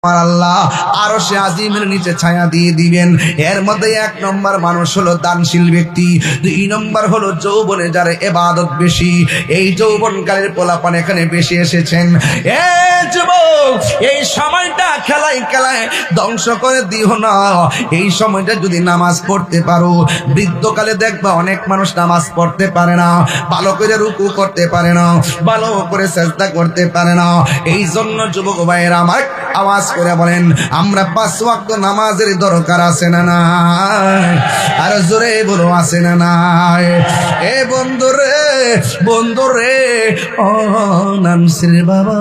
আল্লাহ আরশে আজিমের নিচে ছায়া দিয়ে দিবেন। এর মধ্যে 1 নম্বর মানুষ হলো দানশীল ব্যক্তি, 2 নম্বর হলো যৌবনে যার ইবাদত বেশি। এই যৌবনকালের পোলাপান এখানে বেশি এসেছেন। এ যুবক, এই সময়টা খেলায় খেলায় ধ্বংস করে দিও না। এই সময়টা যদি নামাজ পড়তে পারো, বৃদ্ধকালে দেখবা অনেক মানুষ নামাজ পড়তে পারে না, ভালো করে রুকু করতে পারে না, ভালো করে সেজদা করতে পারে না। এই জন্য যুবক ভাইয়েরা আমার আওয়াজ করে বলেন, আমরা 5 ওয়াক্ত নামাজের দরকার আছে না নাই? আর জোরে বলো, আছে না নাই? এ বন্ধুরে, বন্ধুরে, ও নামসির বাবা,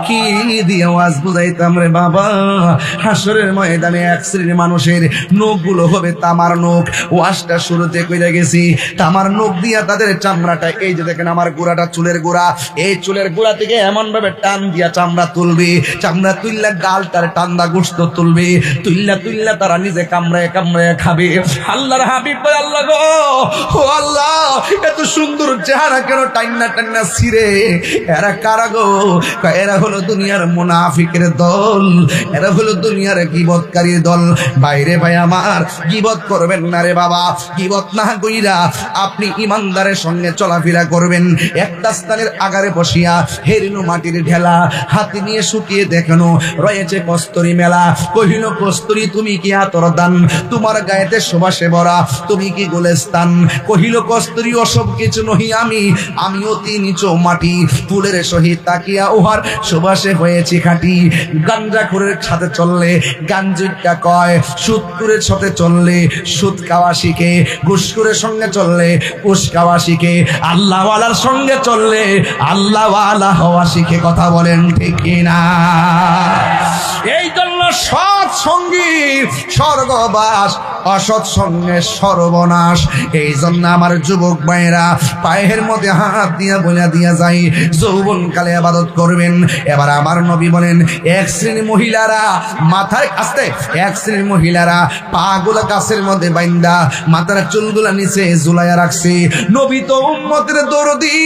কি দিয়ে আওয়াজ বুঝাইতাম রে বাবা? হাসরের ময়দানে 1 শ্রেণীর মানুষের নখগুলো হবে তামার নখ। ওয়াজটা শুরুতে কইরা গেছি, তামার নখ দিয়া তাদের চামড়াটা, এই যে দেখেন আমার গোড়াটা, চুলের গোড়া, এই চুলের গোড়া থেকে এমন ভাবে টান দিয়া চামড়া তুলবে, চামড়া তুললা গালটার টান্দা গোশত তুলবে, তুললা তুললা তারা নিজে কামড়ায় কামড়ায় খাবে। আল্লাহর হাবিব বলে, আল্লাহ গো, ও আল্লাহ, এত সুন্দর চেহারা কেন টান্না টান্না ছিঁড়ে? এরা কারা গো? এরা হলো দুনিয়ার মুনাফিকের দল, এরা হলো দুনিয়ার গীবতকারীর দল। বাইরে ভাই আমার, গীবত করবেন না রে বাবা। গীবত না কইরা আপনি ইমানদারের সঙ্গে চলাফেরা করবেন। একটা স্থানের আগারে বসিয়া হেরিনো মাটির ঢেলা হাতে নিয়ে শুকিয়ে দেখানো রয়েছে কস্তুরী মেলা। কহিল, কস্তুরী তুমি কি আতর দান, তোমার গায়েতে সুবাসে ভরা, তুমি কি গোলেস্তান? কহিল, কস্তুরী ওসব কিছু নহি আমি, আমি অতি নিচু মাটি, ফুলের সহিত তাকিয়া উহার সুবাসে হয়েছি খাঁটি। গাঞ্জাখোরের সাথে চললে গাঞ্জুরটা কয়, সুদখোরের সাথে চললে সুদ খাওয়া শিখে, ঘুষখোরের সঙ্গে চললে ঘুষ খাওয়া শিখে, আল্লাহওয়ালার সঙ্গে চললে আল্লাহওয়ালা হওয়া শিখে। কথা বলেন ঠিক কিনা? এই জন্য সৎ সঙ্গী স্বর্গবাস, অসৎ সঙ্গে সর্বনাশ। এই জন্য আমার যুবক ভাইয়েরা পায়ের মধ্যে হাত দিয়া বইলা দিয়া যাই, যৌবনকালে ইবাদত করবেন। এবার আমার নবী বলেন, 1 শ্রেণীর মহিলারা মাথায় আসতে, 1 শ্রেণীর মহিলারা পাগুলা গাছের মধ্যে বাইন্দা মাথার চুলগুলা নিচে ঝুলাইয়া রাখছে। নবী তো উম্মতের দরদি,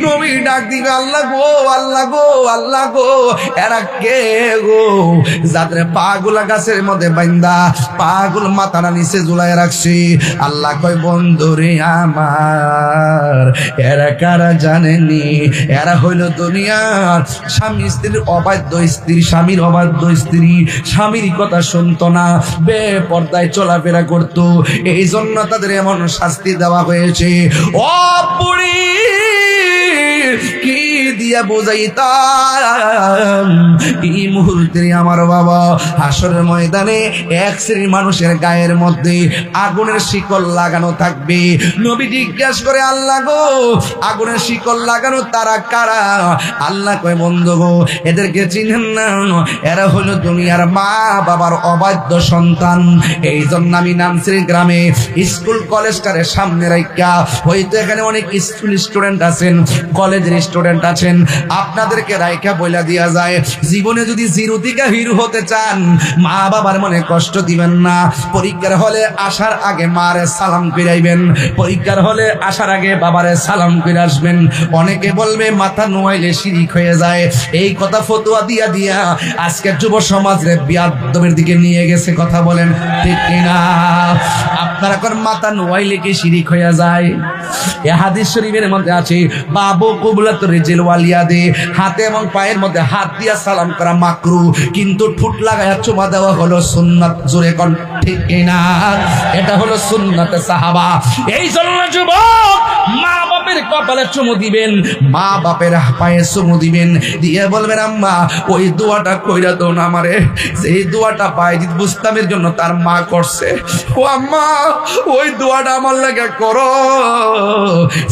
নবী ডাক দিবে, আল্লাহ গো, আল্লাহ গো, আল্লাহ গো, এরা কে গো? যাদের পাগুলা গাছের মধ্যে বাইন্দা পাগুল মাথাটা নিচে ঝুলাইয়া রাখছে। আল্লাহ কয়, বন্ধুরে আমার, এরা কারা জানেনি? এরা হইল দুনিয়ার স্বামী স্ত্রীর অবাধ্য স্ত্রী, স্বামীর অবাধ্য স্ত্রী, স্বামীর কথা শুনতো না, বেপরদায় চলাফেরা করতো। এই জন্য তাদের এমন শাস্তি দেওয়া হয়েছে। ও বুড়ি, কি দিয়া বোঝাইতাম এই মুহূর্তে আমার বাবা, হাসরের ময়দানে 1 শ্রেণীর মানুষের গায়ের মধ্যে আগুনের শিকল লাগানো থাকবে। নবী জিজ্ঞেস করে, আল্লাহ গো, আগুনের শিকল লাগানো তারা কারা? আল্লাহ কয়, বন্ধু গো, এদেরকে চিনেন না? এরা হলো দুনিয়ার মা বাবার অবাধ্য সন্তান। এই জন্য আমি নানসির গ্রামে স্কুল কলেজটারে সামনে রাখা, হয়তো এখানে অনেক স্কুল স্টুডেন্ট আছেন, কলেজের স্টুডেন্ট আছেন, আপনাদেরকে রাইখা বইলা দিয়া যায়, জীবনে যদি জিরো থেকে হিরো হতে চান, মা বাবার মনে কষ্ট দিবেন না। পরীক্ষার হলে আসার আগে মারে সালাম ফিরাইবেন, পরীক্ষার হলে আসার আগে বাবারে সালাম ফিরে আসবেন। অনেকে বলবে মাথা নোয়াইলে শিরিক হয়ে যায়, এই কথা ফতোয়া দিয়া দিয়া আজকের যুব সমাজে বিয়াদবের দিকে নিয়ে গেছে। কথা বলেন ঠিক কিনা? আপনার এখন মাথা নোয়াইলে কি শিরিক হয়ে যায়? এ হাদিস শরীফের মধ্যে আছে, বাবু কুবলাত রিজিল ওয়ালিয়াদে, হাতে এবং পায়ের মধ্যে হাত দিয়া সালাম করা মাকরু, কিন্তু ঠোঁট লাগায়া চুমা দেওয়া হলো সুন্নাত। জোরে কোন ঠিক কিনা? এটা হলো সুন্নাতে সাহাবা। এই জন্য যুবক, মা বাপের কপালে চুমু দিবেন, মা বাপের পায়ে চুমু দিবেন, দিয়ে বলবেন, আম্মা ওই দোয়াটা কইরা দাও না আমারে, সেই দোয়াটা বাইজিদ বুস্তামের জন্য তার মা করছে। ও আম্মা, ওই দোয়াটা আমার লাগে করো,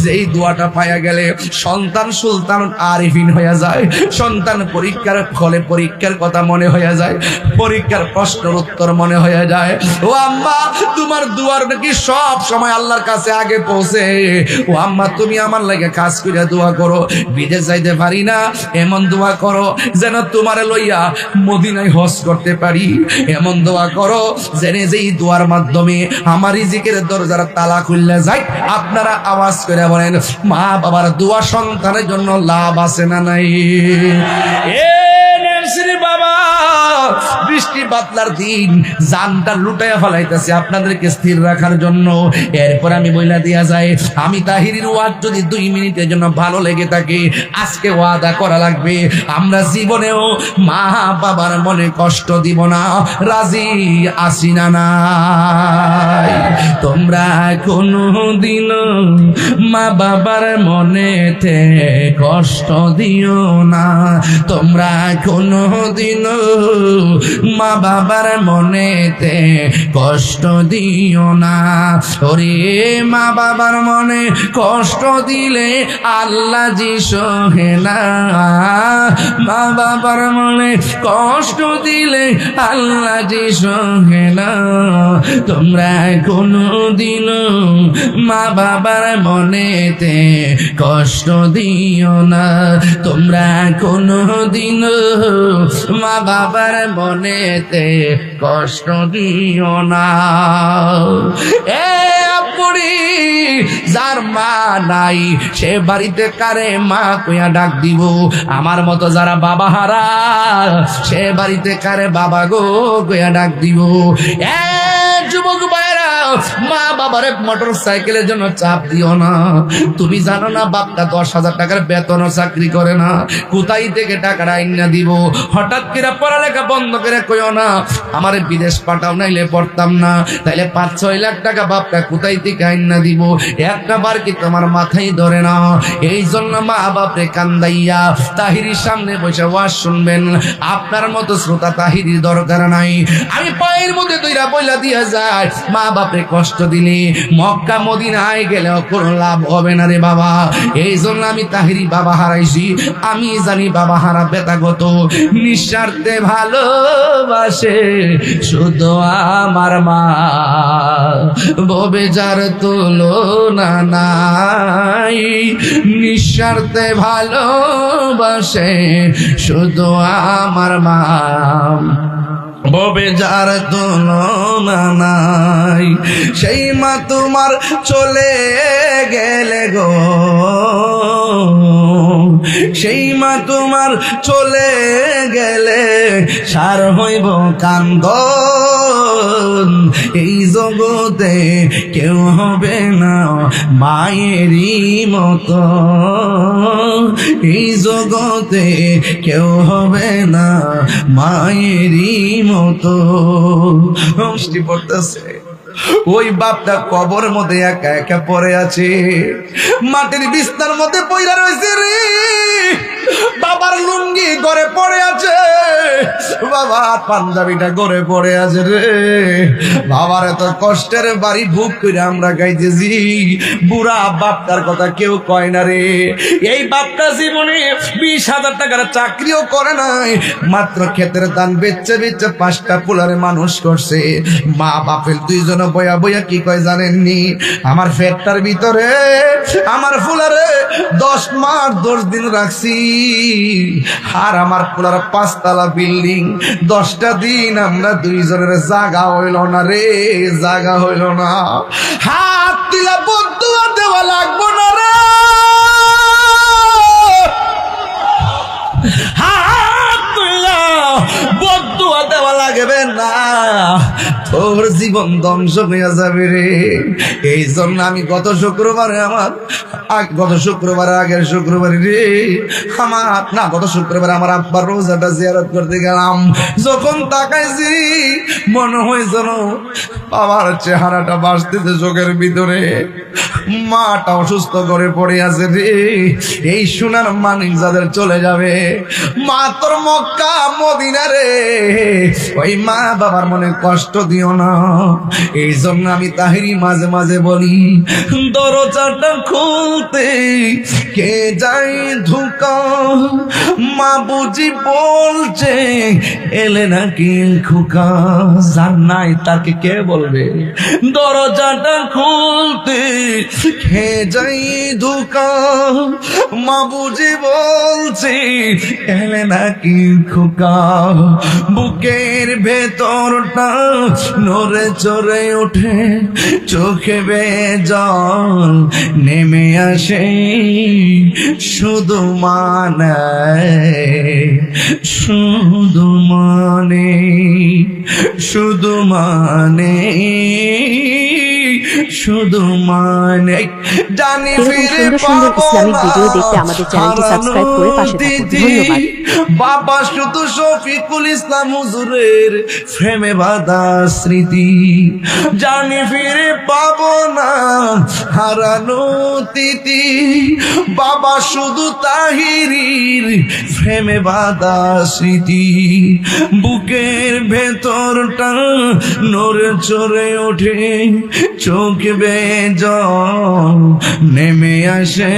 যেই দোয়াটা পাইয়া গেলে সন্তান সুলতান আরিফিন হয়ে যায়, সন্তান পরীক্ষার ফলে পরীক্ষার কথা মনে হয়ে যায়, পরীক্ষার প্রশ্নের উত্তর মনে হয়ে যায়। ও আম্মা, তোমার দুয়ার নাকি সব সময় আল্লাহর কাছে আগে পৌঁছে। ও আম্মা, তুমি তুমি আমার লাগে কাজ করে দোয়া করো, বিদেশ যাইতে পারি না, এমন দোয়া করো যেন তোমারে লইয়া মদিনায় হজ করতে পারি, এমন দোয়া করো যেন যেই দোয়ার মাধ্যমে আমার রিজিকের দরজার তালা খুললে যায়। আপনারা আওয়াজ করে বলেন, মা বাবার দোয়া সন্তানের জন্য লাভ আছে না নাই? বাবা, বৃষ্টি বাদলার দিন জানটা লুটাইয়া ফেলাইতেছে আপনাদেরকে স্থির রাখার জন্য। এরপর আমি বইলা দিয়া যায়, আমি তাহিরির ওয়াজ যদি 2 মিনিটের জন্য ভালো লেগে থাকে, আজকে ওয়াদা করা লাগবে আমরা জীবনেও মা বাবার মনে কষ্ট দিব না। রাজি আসি না নাই? তোমরা কোনদিন মা বাবার মনেতে কষ্ট দিও না, তোমরা কোনদিন মা বাবার মনেতে কষ্ট দিও না। ওরে মা বাবার মনে কষ্ট দিলে আল্লাহ জি সহে না, মা বাবার মনে কষ্ট দিলে আল্লাহ জি সহে না। তোমরা কোনদিন মা বাবার মনেতে কষ্ট দিও না, তোমরা কোনদিন মা বাবার মনেতে কষ্ট দিও না। এ আপুরি, যার মা নাই সে বাড়িতে কারে মা কইয়া ডাক দিব? আমার মতো যারা বাবা হারা সে বাড়িতে কারে বাবা গো কইয়া ডাক দিব? এ যুবক ভাইরা, মা বাবারে মোটর সাইকেলের জন্য চাপ দিও না। তুমি জানো না বাপটা 10,000 টাকার বেতন চাকরি করে না, কোথায় থেকে টাকাটা আইনা দিব? হঠাৎ করে পড়ালেখা বন্ধ করে কইও না আমার বিদেশ পাঠাও, নাইলে পড়তাম না। তাইলে 5-6 লাখ টাকা বাপটা কোথায় থেকে আইনা দিব? একটা বার কি তোমার মাথায় ধরে না? এই জন্য মা বাপরে কান্দাইয়া তাহিরির সামনে বসে ওয়াজ শুনবেন। আপনার মতো শ্রোতা তাহিরির দরকার নাই। আমি পায়ের মধ্যে দুইটা বইলা দিয়া যায়, মা বাপরে কষ্ট দিলে মক্কা মদিনায় গেলেও কোনো লাভ হবে না রে বাবা। এই জন্য আমি তাহিরি বাবা হারাইছি। আমি জানি বাবা হারা বেতাগত, নিঃস্বার্থে ভালোবাসে শুধু আমার মা, ববে যার তুলনা নাই। নিঃস্বার্থে ভালোবাসে শুধু আমার মা, ববে যার তুলনা নাই। সেই মা তোমার চলে গেলে গো, সেই মা তোমার চলে গেলে সার হইব কান্দন। এই জগতে কেউ হবে না মায়েরই মতো, এই জগতে কেউ হবে না মায়েরই মতো। বৃষ্টি পড়তেছে, ওই বাপটা কবর মধ্যে একা একা পড়ে আছে, মাটির বিছনার মধ্যে পইরা রয়েছে রে। বাবার লুঙ্গি ঘরে পড়ে আছে, বাবার পাঞ্জাবিটা ঘরে পড়ে আছে রে। বাবার এত কষ্টের বাড়ি ভুক করে আমরা গাইতেছি, বুড়া বাপটার কথা কেউ কয় না রে। এই বাপটা জীবনে 20,000 টাকার চাকরিও করে নাই, মাত্র ক্ষেতের ধান বেচে বেচে 5টা পোলারে মানুষ করছে। মা বাপের 2 জন বয়া বয়া কি কয় জানেননি? আমার পেটটার ভিতরে আমার ফুলারে 10 মাস 10 দিন রাখছি, আর আমার ফুলার 5 তলা বিল্ডিং, 10টা দিন আমরা 2 জনের জায়গা হইল না রে, জায়গা হইল না। হাত দিলা বদুয়া দেওয়া লাগবো না রে, হাত দিলা বদুয়া দেওয়া লাগবে না, তোর জীবন ধ্বংস হয়ে যাবে রে। এই জন্য আমি গত শুক্রবারে আগের শুক্রবারে রে গত শুক্রবারে আমার আব্বার রোজাটা জিয়ারত করতে গেলাম। যখন তাকাইছি মনে হয় যেন বাবার চেহারাটা বাসতেছে চোখের ভিতরে, মাটা অসুস্থ করে পড়ে আছে রে। এই সোনার মানিক যাদের চলে যাবে, মা তোর মক্কা মদিনা রে, ওই মা বাবার মনে কষ্ট দিয়ে দিও না। এই জন্য আমি তাহেরি মাঝে মাঝে বলি, দরজাটা খুলতে কে যায় ধোকা, মা বুঝি বলছে এলে নাকি খোকা। যার নাই তাকে কে বলবে? দরজাটা খুলতে কে যায় ধোকা, মা বুঝি বলছে এলে নাকি খোকা। বুকের ভেতরটা নড়ে চড়ে ওঠে, চোখে বেয়ে জল নেমে আসে, শুধু মানে শুধু মানে শুধু মানে শুধু মানে জানি ফিরে পাবো না দিদি। বাবা শুধু শফিকুল ইসলাম হুজুরের প্রেমে বাঁধা স্মৃতি, জানি ফিরে পাবো না হারানো তিথি। বাবা শুধু তাহিরির প্রেমে বাঁধা স্মৃতি, বুকের ভেতরটা নড়ে চড়ে ওঠে, চোখ বেয়ে জল নেমে আসে,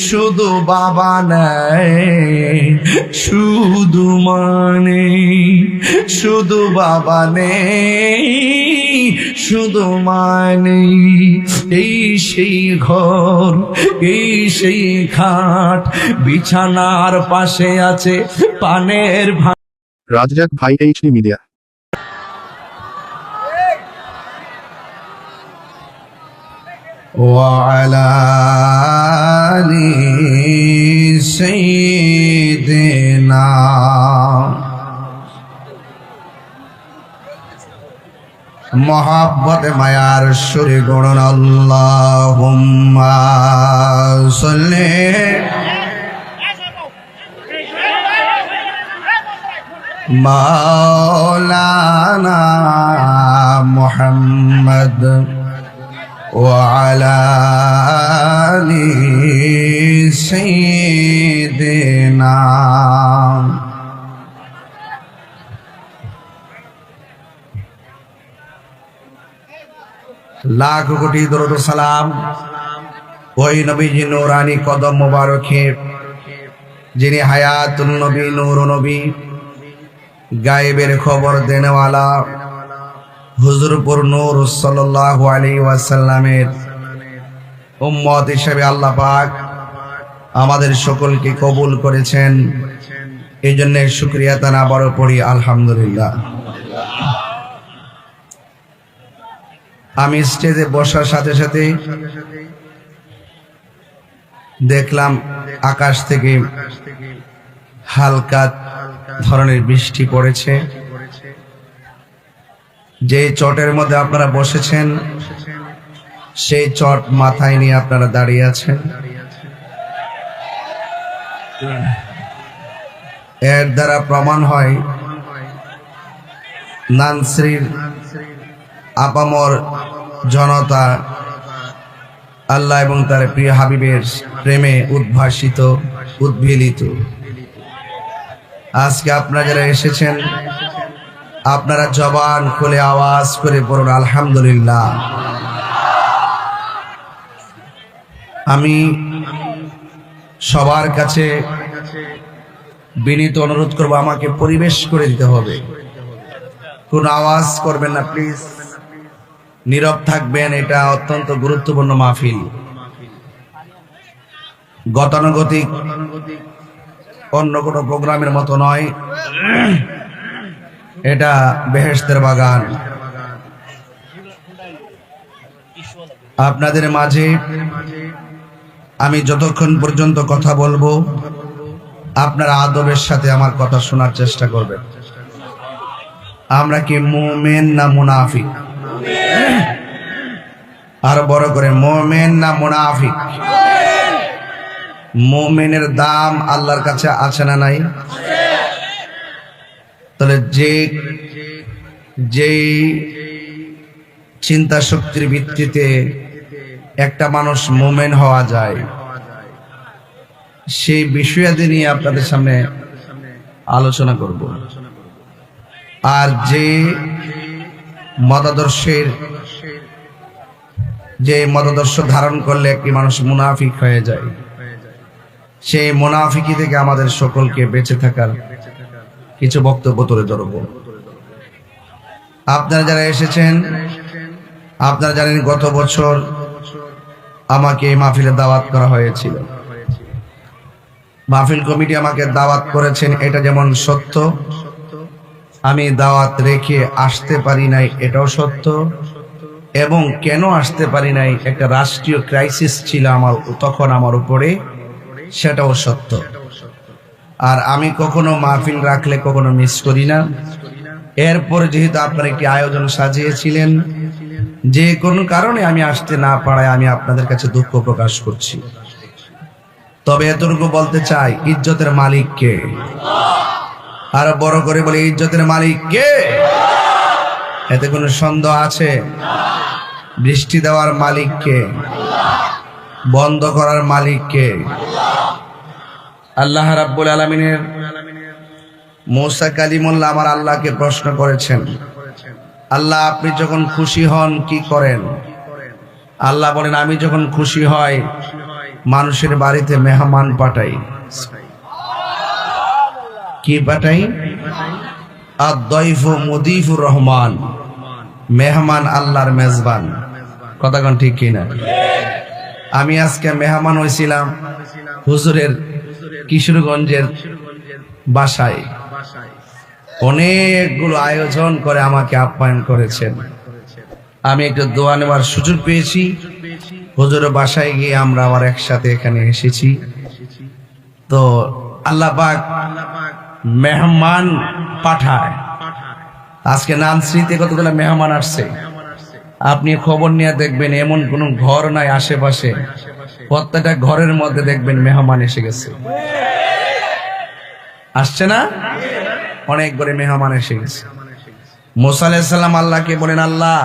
শুধু বাবা নেই শুধু মানে শুধু বাবা নেই শুধু মানে। এই সেই ঘর, এই সেই খাট, বিছানার পাশে আছে পানের রাজ্জাক ভাই, এইচডি মিডিয়া। وعلى آل سيدنا मोहब्बत मायार सुरे गुणन अल्लाहुम्मा सल्ले मौलाना मुहम्मद وعلى آل سيدنا। लाख कोटि दरूद सलाम ওই নবীজি নূরানি কদম মোবারকে, যিনি হায়াতুল নবী, নূর নবী, গায়েবের খবর দেনেওয়ালা হুজুরপুর নূর সাল্লাল্লাহু আলাইহি ওয়াসাল্লামের উম্মত হিসেবে আল্লাহ পাক আমাদের সকলকে কবুল করেছেন। এই জন্য শুকরিয়া তানা বড় পড়ি আলহামদুলিল্লাহ। আমি স্টেজে বসার সাথে সাথে দেখলাম আকাশ থেকে হালকা ধরনের বৃষ্টি পড়েছে। যে চটের মধ্যে আপনারা বসেছেন সেই চট মাথায় নিয়ে আপনারা দাঁড়িয়ে আছেন। এর দ্বারা প্রমাণ হয় নানশ্রীর আপামর জনতা আল্লাহ এবং তার প্রিয় হাবিবের প্রেমে উদ্ভাসিত, উদ্বেলিত। আজকে আপনারা যারা এসেছেন, আপনারা জবান খুলে আওয়াজ করে পড়ুন আলহামদুলিল্লাহ। আমি সবার কাছে বিনীত অনুরোধ করব, আমাকে পরিবেশ করে দিতে হবে, কোন আওয়াজ করবেন না প্লিজ, নীরব থাকবেন। এটা অত্যন্ত গুরুত্বপূর্ণ মাহফিল, গতানুগতিক অন্য কোনো প্রোগ্রামের মতো নয়। এটা বেহেশতের বাগান। আপনাদের মাঝে আমি যতক্ষণ পর্যন্ত কথা বলবো আপনারা আদবের সাথে আমার কথা শোনার চেষ্টা করবেন। আমরা কি মুমিন না মুনাফিক? আর বড় করে, মুমিন না মুনাফিক? মুমিনের দাম আল্লাহর কাছে আছে না নাই? তাহলে যে চিন্তা শক্তির ভিত্তিতে একটা মানুষ মুমিন হওয়া যায়, সেই বিষয়াদি নিয়ে আপনাদের সামনে আলোচনা করব। আর যে মতাদর্শের যে মতাদর্শ ধারণ করলে একটি মানুষ মুনাফিক হয়ে যায়, সেই মুনাফিকি থেকে আমাদের সকলকে বেঁচে থাকার কিছু বক্তব্য তুলে ধরব। আপনারা যারা এসেছেন, আপনারা জানেন গত বছর আমাকে এই মাহফিলে দাওয়াত করা হয়েছিল। মাহফিল কমিটি আমাকে দাওয়াত করেছেন, এটা যেমন সত্য, আমি দাওয়াত রেখে আসতে পারি নাই এটাও সত্য, এবং কেন আসতে পারি নাই, একটা রাষ্ট্রীয় ক্রাইসিস ছিল তখন আমার উপরে, সেটাও সত্য। আর আমি কখনো মাহফিল রাখলে কখনো মিস করি না। এরপরে যেহেতু আপনারা একটি আয়োজন সাজিয়েছিলেন, যে কোনো কারণে আমি আসতে না পারায় আমি আপনাদের কাছে দুঃখ প্রকাশ করছি। তবে এতটুকু বলতে চাই, ইজ্জতের মালিক কে? আর বড় করে বলি, ইজ্জতের মালিক কে? এতে কোনো সন্দেহ আছে? বৃষ্টি দেওয়ার মালিক কে? বন্ধ করার মালিক কে? আল্লাহ রাব্বুল আলামিনের মূসা কালিমুল্লাহ আমার আল্লাহকে প্রশ্ন করেছেন, আল্লাহ আপনি যখন খুশি হন কি করেন? আল্লাহ বলেন, আমি যখন খুশি হই মানুষের বাড়িতে মেহমান পাঠাই। কি পাঠাই? আদ-দাইফু মুদিফুর রহমান, মেহমান আল্লাহর মেজবান। কথা কোন ঠিক কিনা? আমি আজকে মেহমান হয়েছিলাম হুজুরের কিশোরগঞ্জের বাসায়, অনেকগুলো আয়োজন করে আমাকে আপ্যায়ন করেছেন। আমি একটু দোয়া নেওয়ার সুযোগ পেয়েছি, হুজুরের বাসায় গিয়ে আমরা আবার একসাথে এখানে এসেছি। তো আল্লাহ পাক মেহমান পাঠায়। আজকে নানশ্রীতে কতগুলো মেহমান আসছে, আপনি খবর নিয়ে দেখবেন এমন কোন ঘর নাই আশেপাশে, প্রত্যেকটা ঘরের মধ্যে দেখবেন মেহমান এসে গেছে। আসছে না? অনেক করে মেহমান এসে গেছে। মুসা আলাইহিস সালাম আল্লাহকে বলেন, আল্লাহ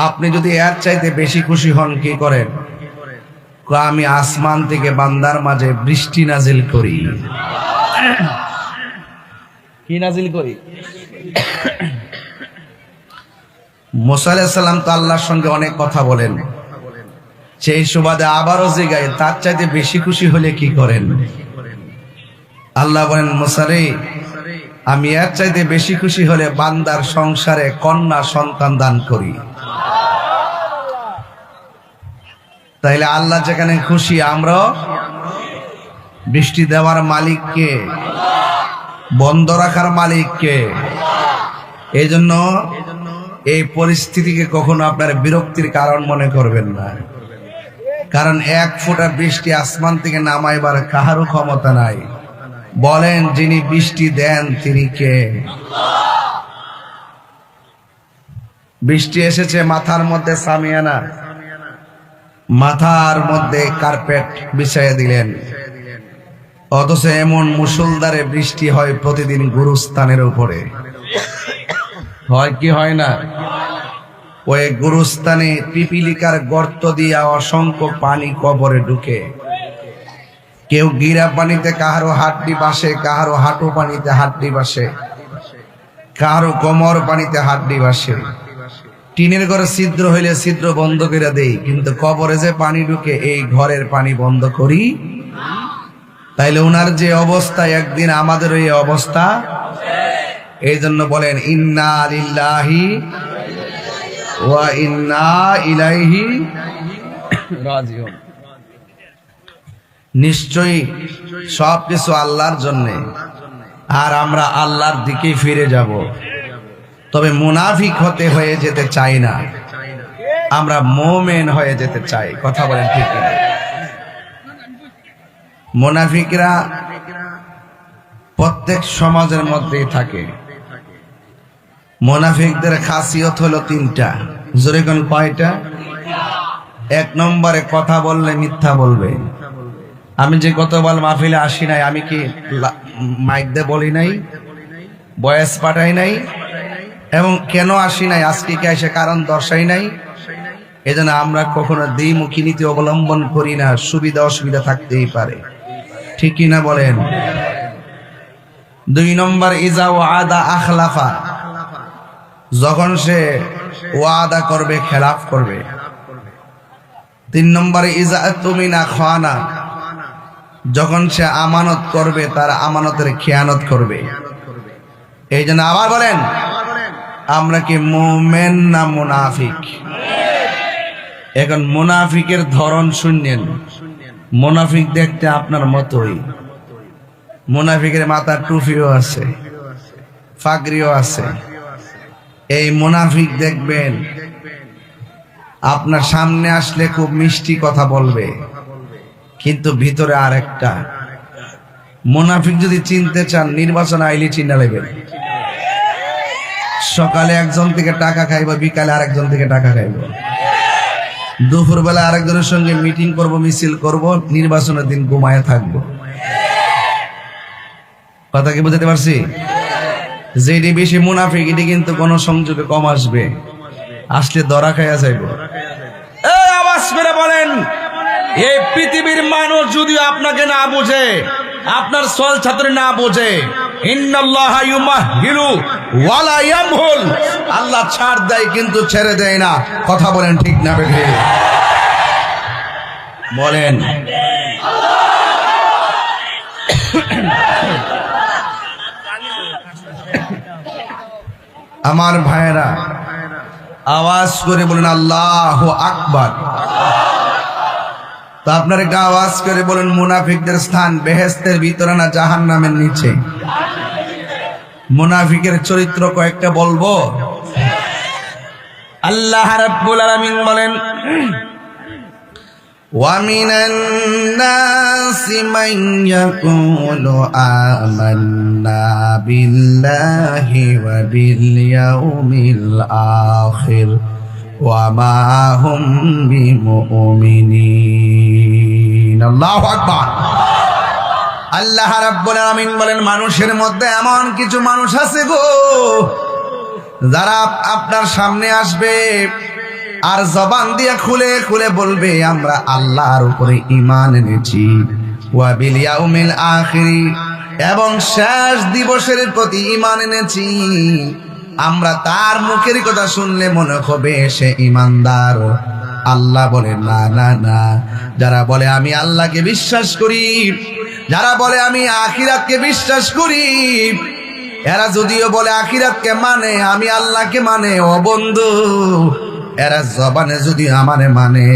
আপনি যদি এর চাইতে বেশি খুশি হন কি করেন? আমি আসমান থেকে বান্দার মাঝে বৃষ্টি নাজিল করি। কি নাজিল করি? মুসা আলাইহিস সালাম তো আল্লাহর সঙ্গে অনেক কথা বলেন, সেই সুবাদে আবারও জিগায় তার চাইতে বেশি খুশি হলে কি করেন? আল্লাহ বলেন, মুসা রে, আমি এর চাইতে বেশি খুশি হলে বান্দার সংসারে কন্যা সন্তান দান করি। তাইলে আল্লাহ যেখানে খুশি, আমরা বৃষ্টি দেওয়ার মালিককে, বন্ধ রাখার মালিককে। এই জন্য এই পরিস্থিতিকে কখনো আপনার বিরক্তির কারণ মনে করবেন না, কারণ এক ফোঁটা বৃষ্টি আসমান থেকে নামাইবার কাহারও ক্ষমতা নাই। বলেন, যিনি বৃষ্টি দেন তিনি কে? বৃষ্টি এসেছে মাথার মধ্যে সামিয়ানা, মাথার মধ্যে কার্পেট বিছাইয়া দিলেন, অথচ এমন মুষলধারে বৃষ্টি হয় প্রতিদিন গুরুস্থানের উপরে। হয় কি হয় না? ওই গুরুস্থানে পিপিলিকার গর্ত দিয়া অসংখ্য পানি কবরে ঢুকে। কেউ গিরা পানিতে কাহারো হাড্ডি বাসে, কাহারো হাঁটু পানিতে হাড্ডি বাসে, কাহারো কোমর পানিতে হাড্ডি বাসে। টিনের ঘরে ছিদ্র হইলে ছিদ্র বন্ধ করে দেই, কিন্তু কবরে যে পানি ঢুকে এই ঘরের পানি বন্ধ করি। তাইলে উনার যে অবস্থা, একদিন আমাদের এই অবস্থা। এই জন্য বলেন, ইন্না লিল্লাহি ওয়া ইন্না ইলাইহি রাজিউন। নিশ্চয়ই সবকিছু আল্লাহর জন্যে, আর আমরা আল্লাহর দিকেই ফিরে যাব। তবে মুনাফিক হয়ে যেতে চাই না, আমরা মুমিন হয়ে যেতে চাই। কথা বলেন ঠিক কিনা? মুনাফিকরা প্রত্যেক সমাজের মধ্যেই থাকে। মুনাফিকদের খাসিয়ত হলো তিনটা। জোরে কোন কয়টা? এক নম্বরে কথা বললে মিথ্যা বলবে। আমি যে গতবার মাহফিলে আসি নাই, আমি কি মাইক দিয়ে বলি নাই, বয়স পাঠাই নাই, এবং কেন আসি নাই আজকে কি এসে কারণ দর্শাই নাই। এজন্য আমরা কখনো দ্বিমুখী নীতি অবলম্বন করি না, সুবিধা অসুবিধা থাকতেই পারে। ঠিক কিনা বলেন? দুই নম্বর, ইজা ওয়াদা আখলাফা। যখন সে ওয়াদা করবে খেলাফ করবে। 3 নম্বরে ইজা তুমিনা খানা, যখন সে আমানত করবে তার আমানতের খেয়ানত করবে। এই জন্য আবার বলেন, আমরা কি মুমিন না মুনাফিক? এখন মুনাফিকের ধরন শুনলেন। মুনাফিক দেখতে আপনার মতোই, মুনাফিকের মাথার টুপিও আছে, পাগড়িও আছে। এই মুনাফিক দেখবেন আপনার সামনে আসলে খুব মিষ্টি কথা বলবে, কিন্তু ভিতরে আরেকটা। মুনাফিক যদি চিনতে চান, নির্বাচন আইলে চিনা নেবেন। সকালে একজন থেকে টাকা খাইব, বিকালে আরেকজন থেকে টাকা খাইব, দুপুরবেলা আরেকজনের সঙ্গে মিটিং করব, মিছিল করব, নির্বাচনের দিন ঘুমায় থাকব। কথা কি বুঝতে পারছি? যেটি বেশি মুনাফিক এটি কিন্তু কোন সংযোগে কম আসবে, আসলে ধরা খাইয়া যাইব। আওয়াজ করে বলেন, এই পৃথিবীর মানুষ যদি আপনাকে না বোঝে, আপনার সল ছাত্রী না বোঝে, ইন্নাল্লাহা ইউমাহিলু ওয়ালা ইয়ামহুল, আল্লাহ ছাড় দেয় কিন্তু ছেড়ে দেয় না। কথা বলেন ঠিক না বেঠে? বলেন। আমার ভাইয়েরা, আওয়াজ করে বলেন আল্লাহু আকবার। তো আপনার একটা আওয়াজ করে বলেন, মুনাফিকদের স্থান বেহেশতের ভিতরে না জাহান্নামের নিচে? মুনাফিকের চরিত্র কয়েকটা বলবো। আল্লাহ রাব্বুল আলামিন বলেন, وَمِنَ النَّاسِ مَن يَقُولُ آمَنَّا بِاللَّهِ وَبِالْيَوْمِ الْآخِرِ وَمَا هُمْ بِمُؤْمِنِينَ। আল্লাহু আকবার। আল্লাহ রাব্বুল আলামিন বলেন, মানুষের মধ্যে এমন কিছু মানুষ আছে গো, যারা আপনার সামনে আসবে আর জবান দিয়ে খুলে খুলে বলবে, আমরা আল্লাহর উপরে ঈমান এনেছি, ওয়া বিল ইয়াউমিল আখির, এবং শেষ দিবসের প্রতি ঈমান এনেছি। আমরা তার মুখের কথা শুনলে মনে হবে সে ঈমানদার। আল্লাহ বলে না না না, যারা বলে আমি আল্লাহকে বিশ্বাস করি, যারা বলে আমি আখিরাতকে বিশ্বাস করি, এরা যদিও বলে আখিরাতকে মানে, আমি আল্লাহকে মানে, ও বন্ধু, এরা জবানে যদি আমারে মানে,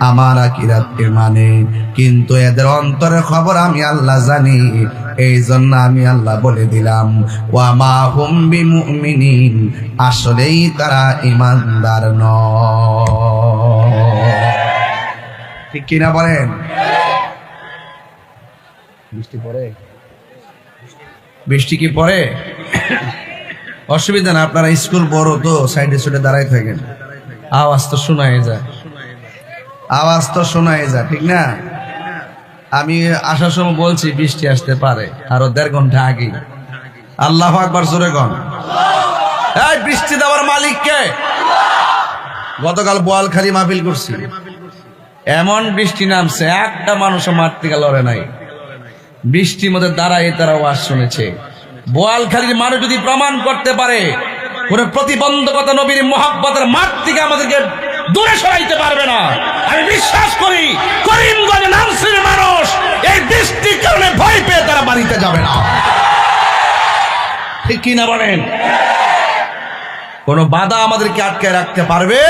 আমার আখিরাতকে মানে, কিন্তু এদের অন্তরের খবর আমি আল্লাহ জানি। এই জন্য আমি আল্লাহ বলে দিলাম, ওয়া মা হুম বিমুমিনিন, আসলেই তারা ঈমানদার নয়। ঠিক কিনা বলেন? বৃষ্টি পড়ে? বৃষ্টি কি পড়ে? অসুবিধা না, আপনারা স্কুল বড় তো সাইডে সাইডে দাঁড়াই থাকেন, আওয়াজ তো শোনাই যায়, আওয়াজ তো শোনাই যায়, ঠিক না? আমি আসার সময় বলছি বৃষ্টি আসতে পারে আরো 1.5 ঘন্টা আগে। আল্লাহু আকবার, জোরে কোন। এই বৃষ্টি দেওয়ার মালিক কে? গতকাল বোয়ালখালী মাহফিল করছি, এমন বৃষ্টি নামছে একটা মানুষও মাঠ থেকে লড়ে নাই। বৃষ্টির মধ্যে দাঁড়ায় তারা ওয়াজ শুনেছে। বোয়ালখালীর মানুষ যদি প্রমাণ করতে পারে কোন প্রতিবন্ধকতা নবীর মুহাব্বতের মাঠ থেকে আমাদেরকে দূরে সরাইতে পারবে না, আমি বিশ্বাস করি করিমগঞ্জ নামসির মানুষ এই বৃষ্টির কারণে ভয় পেয়ে তারা বাড়িতে যাবে না। ঠিক কিনা বলেন? কোন বাধা আমাদেরকে আটকে রাখতে পারবে?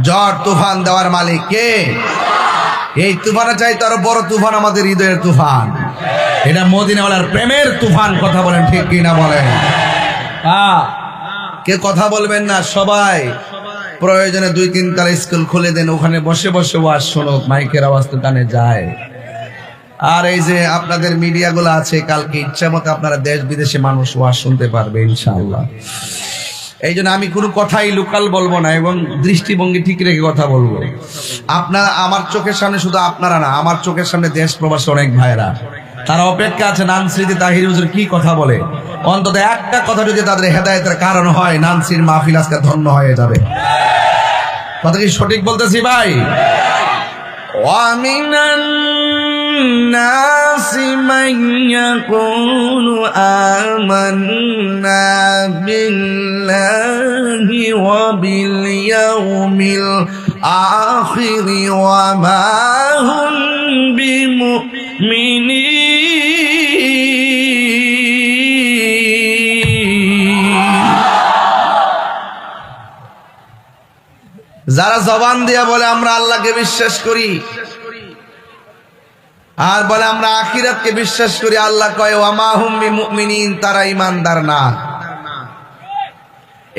ঝড় তুফান দেওয়ার মালিক কে? এই তুফানে চাইতে আরো বড় তুফান আমাদের হৃদয়ের তুফান, এটা মদিনাওয়ালার প্রেমের তুফান। কথা বলেন ঠিক কিনা বলেন? কে কথা বলবেন না? সবাই প্রয়োজনে 2-3 তালা স্কুল খুলে দেন, ওখানে বসে বসে ওয়াজ শোনুক, মাইকের আওয়াজ তো কানে যায়। আর এই যে আপনাদের মিডিয়াগুলো আছে, কালকে ইচ্ছা মতো আপনারা দেশ বিদেশে মানুষ ওয়াজ শুনতে পারবে ইনশাআল্লাহ। এই জন্য আমি কোনো কথাই লোকাল বলবো না, এবং দৃষ্টিভঙ্গি ঠিক রেখে কথা বলবো। আপনার আমার চোখের সামনে শুধু আপনারা না, আমার চোখের সামনে দেশ প্রবাসী অনেক ভাইরা, তারা অপেক্ষা আছে নানসির তাহির হুজুর কি কথা বলে, অন্তত একটা কথা যদি তাদের হেদায়েতের কারণ হয়, নানসির মাহফিল আজকে ধন্য হয়ে যাবে। কথা কি সঠিক বলতেছি ভাই? ওয়ামিনান নাসি মান ইয়াকুলু আমান্না বিল্লাহি ওয়া বিল ইয়াউমিল আখির ওয়া মা হুম যারা জবান দিয়া বলে আমরা আল্লাহকে বিশ্বাস করি আর বলে আমরা আখিরাতকে বিশ্বাস করি, আল্লাহ কয় ওয়া মা হুম বিমুমিনিন, তারা ঈমানদার না।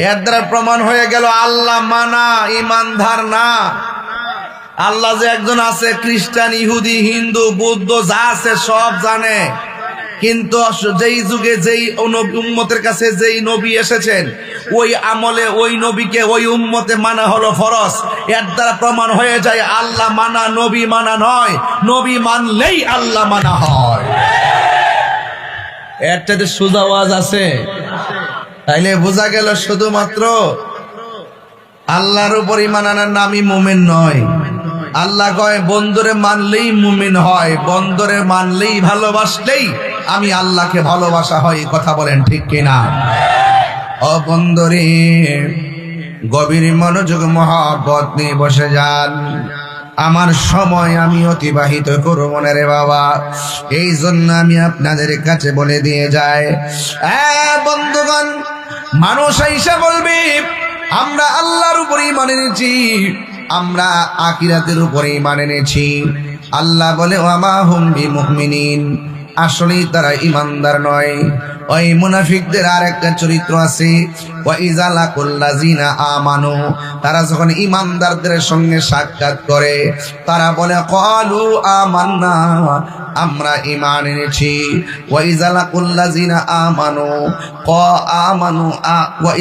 এর দ্বারা প্রমাণ হয়ে গেল আল্লাহ মানা ঈমানদার না। আল্লাহ যে একজন আছে, খ্রিস্টান, ইহুদি, হিন্দু, বৌদ্ধ যা আছে সব জানে, কিন্তু যেই যুগে যেই উম্মতের কাছে যেই নবী এসেছেন ওই আমলে ওই নবীকে ওই উম্মতে মানা হলো ফরজ। এর দ্বারা প্রমাণ হয়ে যায় আল্লাহ মানা নবী মানা নয়, নবী মানলেই আল্লাহ মানা হয়। এর চাইতে সোজা ওয়াজ আছে? তাইলে বোঝা গেল শুধুমাত্র আল্লাহর উপর ঈমান আনার নামই মুমিন নয়। আল্লাহ কয় বন্ধুরে মানলেই মুমিন হয়, বন্ধুরে মানলেই ভালোবাসলেই আমি আল্লাহকে ভালোবাসা হয়। কথা বলেন ঠিক কিনা? ও বন্ধুরে, গভীর মনোযোগ মহব্বত নিয়ে বসে যান। আমার সময় আমি অতিবাহিত করব না রে বাবা, এই জন্য আমি আপনাদের কাছে বলে দিয়ে যাই, বন্ধুগণ, মানুষ আইসা বলবে আমরা আল্লাহর উপর ঈমান এনেছি, আমরা আখিরাতের উপর ঈমান এনেছি। আল্লাহ বলে ওয়া মা হুম বিমুমিনিন, আসলেই তারা ঈমানদার নয়। ওই মুনাফিকদের আর একটা চরিত্র আছে, ওয়া ইযা লাকুল্লাযিনা আমানু, তারা যখন ঈমানদারদের সঙ্গে সাক্ষাৎ করে তারা বলে ক্বালু আমান্না, আমরা ঈমান এনেছি। ওয়া ইযা লাকুল্লাযিনা আমানু ওয়া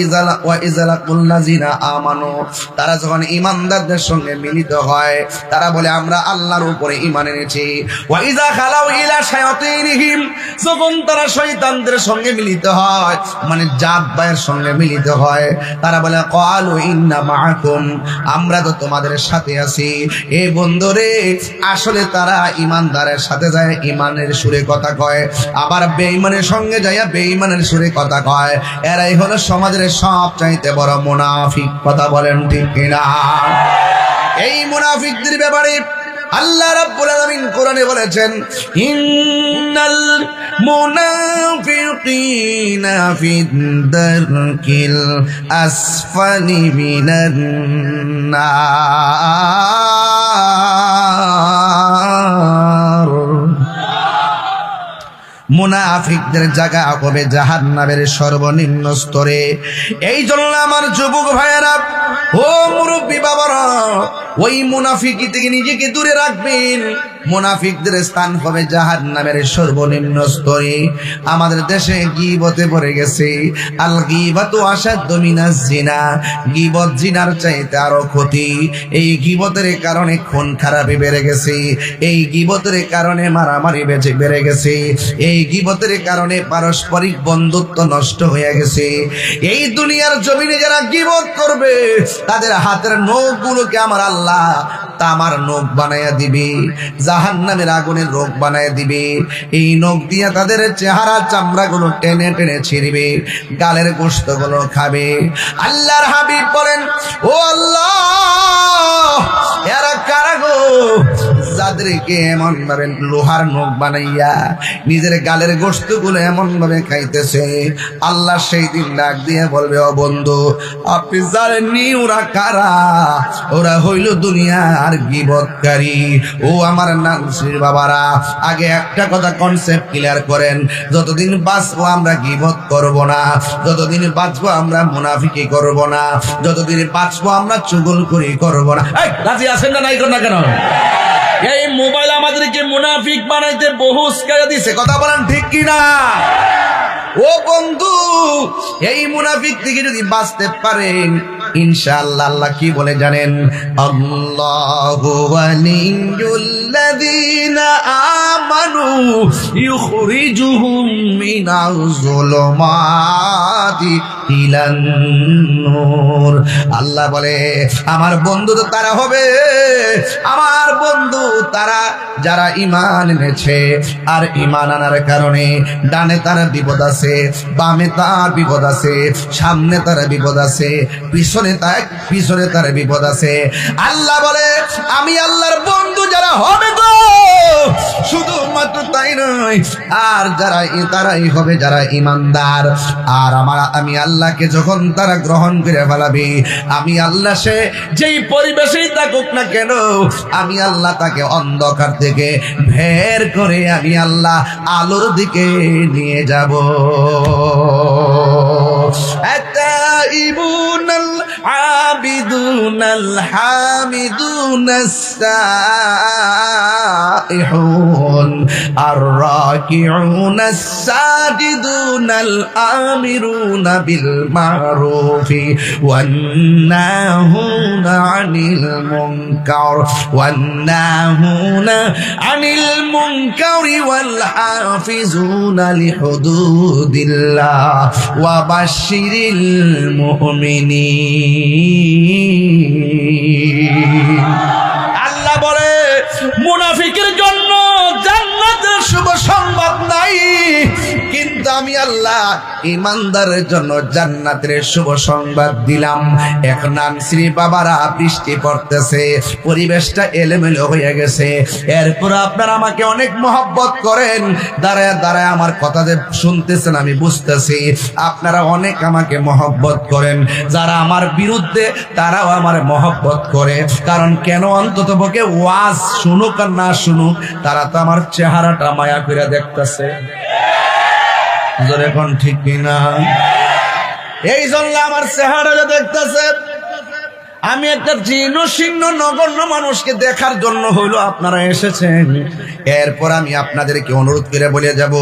ইযা লাকুল্লাযিনা আমানু, তারা যখন ঈমানদারদের সঙ্গে মিলিত হয় তারা বলে আমরা আল্লাহর উপরে ঈমান এনেছি। ওয়া ইযা খালাউ ইলা শায়াতিনহিম, যখন তারা শয়তানদের সঙ্গে মিলিত হয়, মানে জাত ভাইয়ের সঙ্গে মিলিত হয়, তারা বলে ক্বালু ইন্না মাআকুম, আমরা তো তোমাদের সাথে আছি। এ বন্ধুরে, আসলে তারা ঈমানদারের সাথে যায় ঈমানের সুরে কথা কয়, আবার বেঈমানের সঙ্গে যাইয়া বেঈমানের সুরে কথা কয়। এরাই হলো সমাজের সবচাইতে বড় মুনাফিক। কথা বলেন ঠিক কিনা? এই মুনাফিকদের ব্যাপারে আল্লাহ রাব্বুল আলামিন কোরআনে বলেছেন, ইন্নাল মুনাফিকিনা ফিদ দারকিল আসফালি মিনান নার, মুনাফিকদের জায়গা হবে জাহান্নামের সর্বনিম্ন স্তরে। এই জন্য আমার যুবক ভাইয়েরা, ও মুরব্বী বাবারা, ওই মুনাফিকি থেকে নিজেকে দূরে রাখবেন। মুনাফিকদের স্থান হবে জাহান্নামের সর্বনিম্ন স্তরে। আমাদের দেশে গীবতে পড়ে গেছে, আল গীবাতু আশাদ্দু মিনাজ জিনা, গীবত জিনার চাইতে আরো ক্ষতি। এই গীবতের কারণে খুন খারাপি বেড়ে গেছে, এই গীবতের কারণে মারামারি বেড়ে গেছে, এই গীবতের কারণে পারস্পরিক বন্ধুত্ব নষ্ট হয়ে গেছে। এই দুনিয়ার জমিনে যারা গীবত করবে তাদের হাতের নখগুলোকে আমার আল্লাহ তামার নখ বানাইয়া দিবে, জাহান্নামের আগুনের নখ বানাইয়া দিবে। এই নখ দিয়া তাদের চেহারা চামড়াগুলো টেনে টেনে ছিঁড়বে, গালের গোশতগুলো খাবে। আল্লাহর হাবিব বলেন, ও আল্লাহ, এরা কারা গো যাদেরকে এমন ভাবে লোহার নখ বানাইয়া নিজের গালের গোশতগুলো এমন ভাবে খাইতেছে। আল্লাহ সেই দিন ডাক দিয়ে বলবে, ও বন্ধু, আপনি জানেননি ওরা কারা? ওরা হইল দুনিয়ার গীবতকারী। ও আমার নানসির বাবারা, আগে একটা কথা কনসেপ্ট ক্লিয়ার করেন, যতদিন বাঁচবো আমরা গীবত করব না, যতদিন বাঁচবো আমরা মুনাফিকি করব না, যতদিন বাঁচবো আমরা চুগলখড়ি করব না। এই রাজি আছেন না নাই না কেন? এই মোবাইল আমাদেরকে মুনাফিক বানাইতে বহু উস্কাইয়া দিছে। কথা বলেন ঠিক কিনা? ও বন্ধু, এই মুনাফিক থেকে যদি বাঁচতে পারেন, ইনশাআল্লাহ আল্লাহ কি বলে জানেন? আল্লাহু ওয়ালিয়ুল্লাযীনা আমানু ইউখরিজুহুম মিনাজ যুলুমাতি ইলান নূর। আল্লাহ বলে আমার বন্ধু তো তারা হবে, আমার বন্ধু তারা যারা ঈমান এনেছে, আর ঈমান আনার কারণে ডানে তার বিপদ আছে, বামে তার বিপদ আছে, সামনে তার বিপদ আছে, পিছনে তার বিপদ আছে। আল্লাহ বলে আমি আল্লাহর বন্ধু যারা হবে গো, শুধুমাত্র তাই নয়, আর তারাই হবে যারা ঈমানদার। আর আমি আল্লাহকে যখন তারা গ্রহণ করে ফেলাবি, আমি আল্লাহ সে যেই পরিবেশেই থাকুক না কেন, আমি আল্লাহ তাকে অন্ধকার থেকে বের করে আমি আল্লাহ আলোর দিকে নিয়ে যাব। আতাইবুনাল আবিদুনাল হামিদুনাস সাইহুন আর রাকিউনাস সাজিদুনাল আমিরুনা বিল মারুফি ওয়ান নাহুনা আনিল মুনকার আনিল মুনকারি ওয়াল হাফিজুনা লিহুদুদিল্লাহ ওয়া বাশশিরিল মুমিনিন। আল্লাহ বলে মুনাফিকের জন্য জান্নাতের শুভ সংবাদ নাই, কিন্তু আমি আল্লাহ ঈমানদারের জন্য জান্নাতের শুভ সংবাদ দিলাম। এখন শ্রী বাবারা বৃষ্টি পড়তেছে, পরিবেশটা এলোমেলো হয়ে গেছে, এরপর আপনারা আমাকে অনেক মহব্বত করেন, দাঁড়ায় দাঁড়ায় আমার কথা যে শুনতেছেন আমি বুঝতেছি, আপনারা অনেক আমাকে মহব্বত করেন। যারা আমার বিরুদ্ধে তারাও আমার মহব্বত করে, কারণ কেন? অন্তত পক্ষে ওয়াজ শুনুক আর না শুনুক, তারা তো আমার চেহারাটা মায়া করে দেখতেছে। এখন ঠিক কিনা? এই জন্য আমার চেহারা দেখতেছে। আমি একটা জীর্ণশীর্ণ নগণ্য মানুষকে দেখার জন্য হইলো আপনারা এসেছেন। এরপর আমি আপনাদেরকে অনুরোধ করে বলে যাব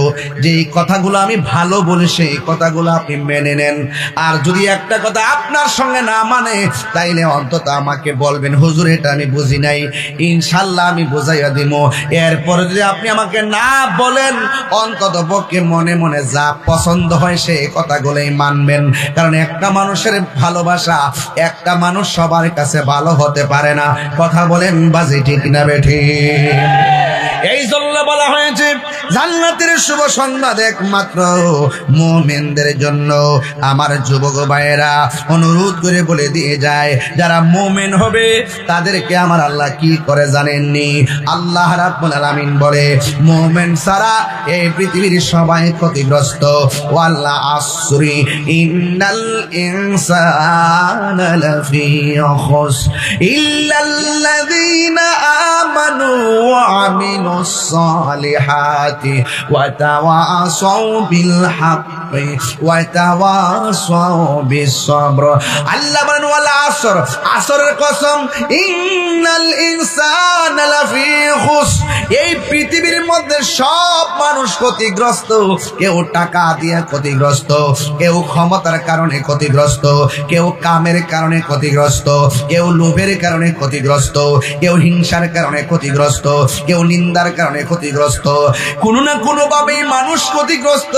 যে এই কথাগুলো আমি ভালো বলি, সেই কথাগুলো আপনি মেনে নেন। আর যদি একটা কথা আপনার সঙ্গে না মানে, তাইলে অন্তত আমাকে বলবেন, হুজুর এটা আমি বুঝি নাই, ইনশাল্লাহ আমি বুঝাইয়া দিব। এরপর যদি আপনি আমাকে না বলেন, অন্তত পক্ষে মনে মনে যা পছন্দ হয় সেই কথাগুলোই মানবেন। কারণ একটা মানুষের ভালোবাসা, একটা মানুষ সবার কাছে ভালো হতে পারে না। কথা বলেন বাজি ঠিক না বেঠি? এই জন্য বলা হয়েছে জান্নাতের শুভ সংবাদ একমাত্র মুমিনদের জন্য। আমার যুবক ভাইয়েরা অনুরোধ করে বলে দিয়ে যায়, যারা মুমিন হবে তাদেরকে আমার আল্লাহ কি করে জানেননি? আল্লাহ রাব্বুল আলামিন বলে মুমিন ছাড়া এই পৃথিবীর সবাই ক্ষতিগ্রস্ত। ওয়াল্লা আসরি ইন্নাল ইনসানা লাফি খুসর ইল্লাল্লাযীনা আমানু ওয়া আমিলুস সালিহাতি ওয়া তাওয়াসাউ বিল হাক্কি ওয়া তাওয়াসাউ বিস সাবর। আল্লাহ বলেন ওয়াল আসর, আসরের কসম, ইন্নাল ইনসানা লাফি খুসর, এই পৃথিবীর মধ্যে সব মানুষ ক্ষতিগ্রস্ত। কেউ টাকা দিয়ে ক্ষতিগ্রস্ত, কেউ ক্ষমতার কারণে ক্ষতিগ্রস্ত, কেউ কামের কারণে ক্ষতিগ্রস্ত, কেউ লোভের কারণে ক্ষতিগ্রস্ত, কেউ হিংসার কারণে ক্ষতিগ্রস্ত, কেউ নিন্দার কারণে ক্ষতিগ্রস্ত। কোনো না কোনো ভাবেই মানুষ ক্ষতিগ্রস্ত,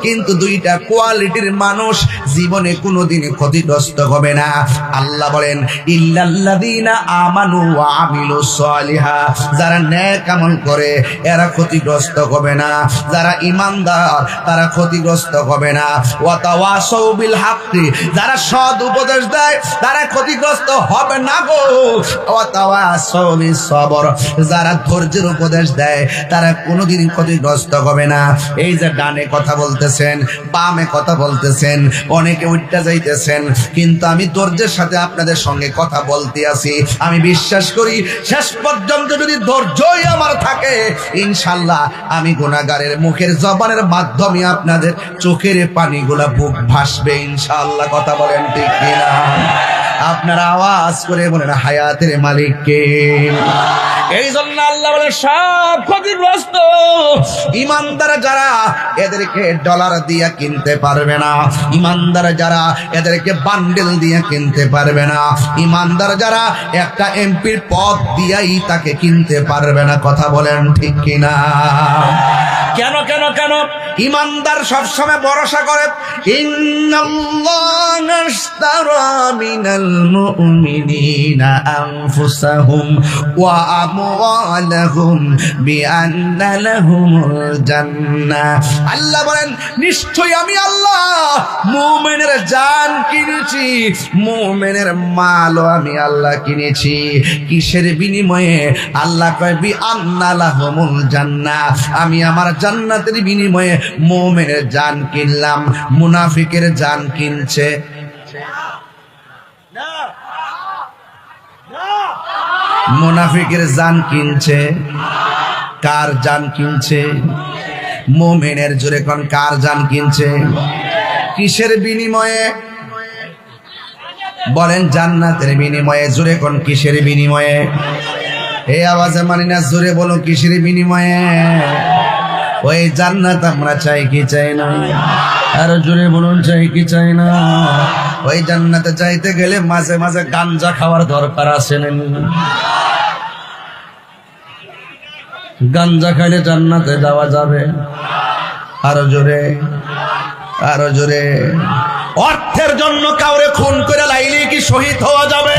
কিন্তু দুইটা কোয়ালিটির মানুষ জীবনে কোনোদিন ক্ষতিগ্রস্ত হবে না। আল্লাহ বলেন ইল্লাল্লাযীনা আমানু ওয়া আমিলুস সালিহাত, যারা নেক আমল করে এরা ক্ষতিগ্রস্ত হবে না। যারা ঈমানদার তারা ক্ষতিগ্রস্ত হবে না। ওয়া তাওয়াসাউ বিল হাক্কি, যারা সৎ উপদেশ দেয় তারা ক্ষতিগ্রস্ত হবে না গো। ওয়া তাওয়াসাউ বিস সাবর, যারা ধৈর্যের উপদেশ দেয় তারা কোনোদিন ক্ষতিগ্রস্ত হবে না। এই যে ডানে কথা বলতেছেন, বামে কথা বলতেছেন, অনেকে উল্টা যাইতেছেন, কিন্তু আমি ধৈর্যের সাথে আপনাদের সঙ্গে কথা বলতে আছি। আমি বিশ্বাস করি শেষ পর্যন্ত যদি ধৈর্যই আমার থাকে, ইনশাল্লাহ আমি গুনাহগারের মুখের জবানের মাধ্যমে আপনাদের চোখের পানিগুলা বুক ভাসবে ইনশাআল্লাহ। কথা বলেন ঠিক কিনা? আপনারা আওয়াজ করে বলেন হায়াতের মালিক কে? এই জন্য আল্লাহ বলে সব ক্ষতিগ্রস্ত ইমানদার যারা এদেরকে ডলার দিয়ে কিনতে পারবে না, ইমানদার যারা এদেরকে বান্ডেল দিয়ে কিনতে পারবে না, ইমানদার যারা একটা এমপির পদ দিয়েই তাকে কিনতে পারবে না। কথা বলেন ঠিক কিনা? কেন কেন কেন? ইমানদার সবসময় ভরসা করে ইন্নাল্লাহা আশতারা মিনাল মুমিনিনা আনফুসাহুম ওয়া আমওয়ালাহুম বিআন্না লাহুমুল জান্নাহ। আল্লাহ বলেন নিশ্চয়ই আমি আল্লাহ মুমিনের জান কিনেছি, মুমিনের মালও আমি আল্লাহ কিনেছি। কিসের বিনিময়ে? আল্লাহ কয় বিআন্না লাহুমুল জান্নাহ, আমি আমার জান্নাতের বিনিময়ে মুমিনের জান কিনলাম। মুনাফিকের জান কিনছে, মুনাফিকের জান কিনছে। কার জান কিনছে? মুমিনের। জোরে কোন কার জান কিনছে? কিসের বিনিময়ে? বলেন জান্নাতের বিনিময়ে। জোরে কোন কিসের বিনিময়ে? এই আওয়াজে মানি না, জোরে বলো কিসের বিনিময়ে? ওই জান্নাত আমরা চাই কি চাই না? আরো জোরে বলুন চাই কি চাই না? ওই জান্নাতে চাইতে গেলে মাঝে মাঝে গাঞ্জা খাওয়ার দরকার আছে না? গাঞ্জা খাইলে জান্নাতে যাওয়া যাবে? আরো জোরে, আরো জোরে। অর্থের জন্য কাউরে খুন করে লাইলে কি শহীদ হওয়া যাবে?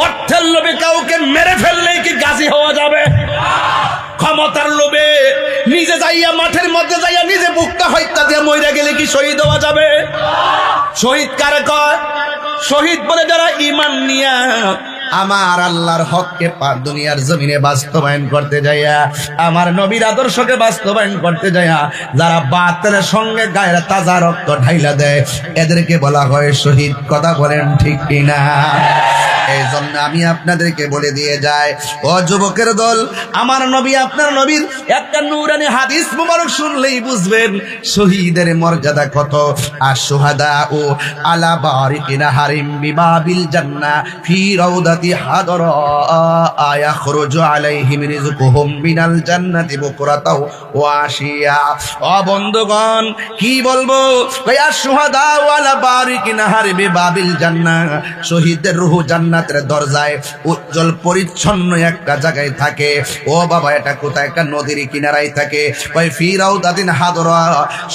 অর্থের লোভে কাউকে মেরে ফেললে কি গাজী হওয়া যাবে? ক্ষমতার লোভে নিজে যাইয়া মাঠের মধ্যে যাইয়া নিজে বুকটা হত্যা দিয়ে মইরা গেলে কি শহীদ হওয়া যাবে? শহীদ কারে কয়? শহীদ বলে যারা ঈমান নিয়া আমার আল্লাহর হককে দুনিয়ার জমিনে বাস্তবায়ন করতে যাইয়া, আমার নবীর আদর্শকে বাস্তবায়ন করতে যাইয়া যারা বাতিলের সঙ্গে গায়ের তাজা রক্ত ঢাইলা দেয়, এদেরকে বলা হয় শহীদ। কথা বলেন ঠিক কিনা? এই জন্য আমি আপনাদেরকে বলে দিয়ে যাই, ও যুবকের দল, আমার নবী আপনার নবীর একটা নূরানি হাদিস মুবারক শুনলেই বুঝবেন শহীদের মর্যাদা কত। আর শুহাদা ও আলা বারিকিনা হারিম বিবাবিল জান্নাহ ফি রাউদাতি হাদরা ইয়াখরুজু আলাইহিম রিজকুহুম মিনাল জান্নাতি বুকরাতাও ওয়া আশিয়া। ও বন্ধুগণ, কি বলবো? ইয়া শুহাদা ও আলা বারিকিনা হারিম বিবাবিল জান্নাহ, শহীদের রূহ জান্নাতের দরজায় উজ্জ্বল পরিচ্ছন্ন একটা জায়গায় থাকে। ও বাবা, এটা কোথায়? একটা নদীর কিনারায় থাকে। ওই ফি রাউদাতিন হাদরা,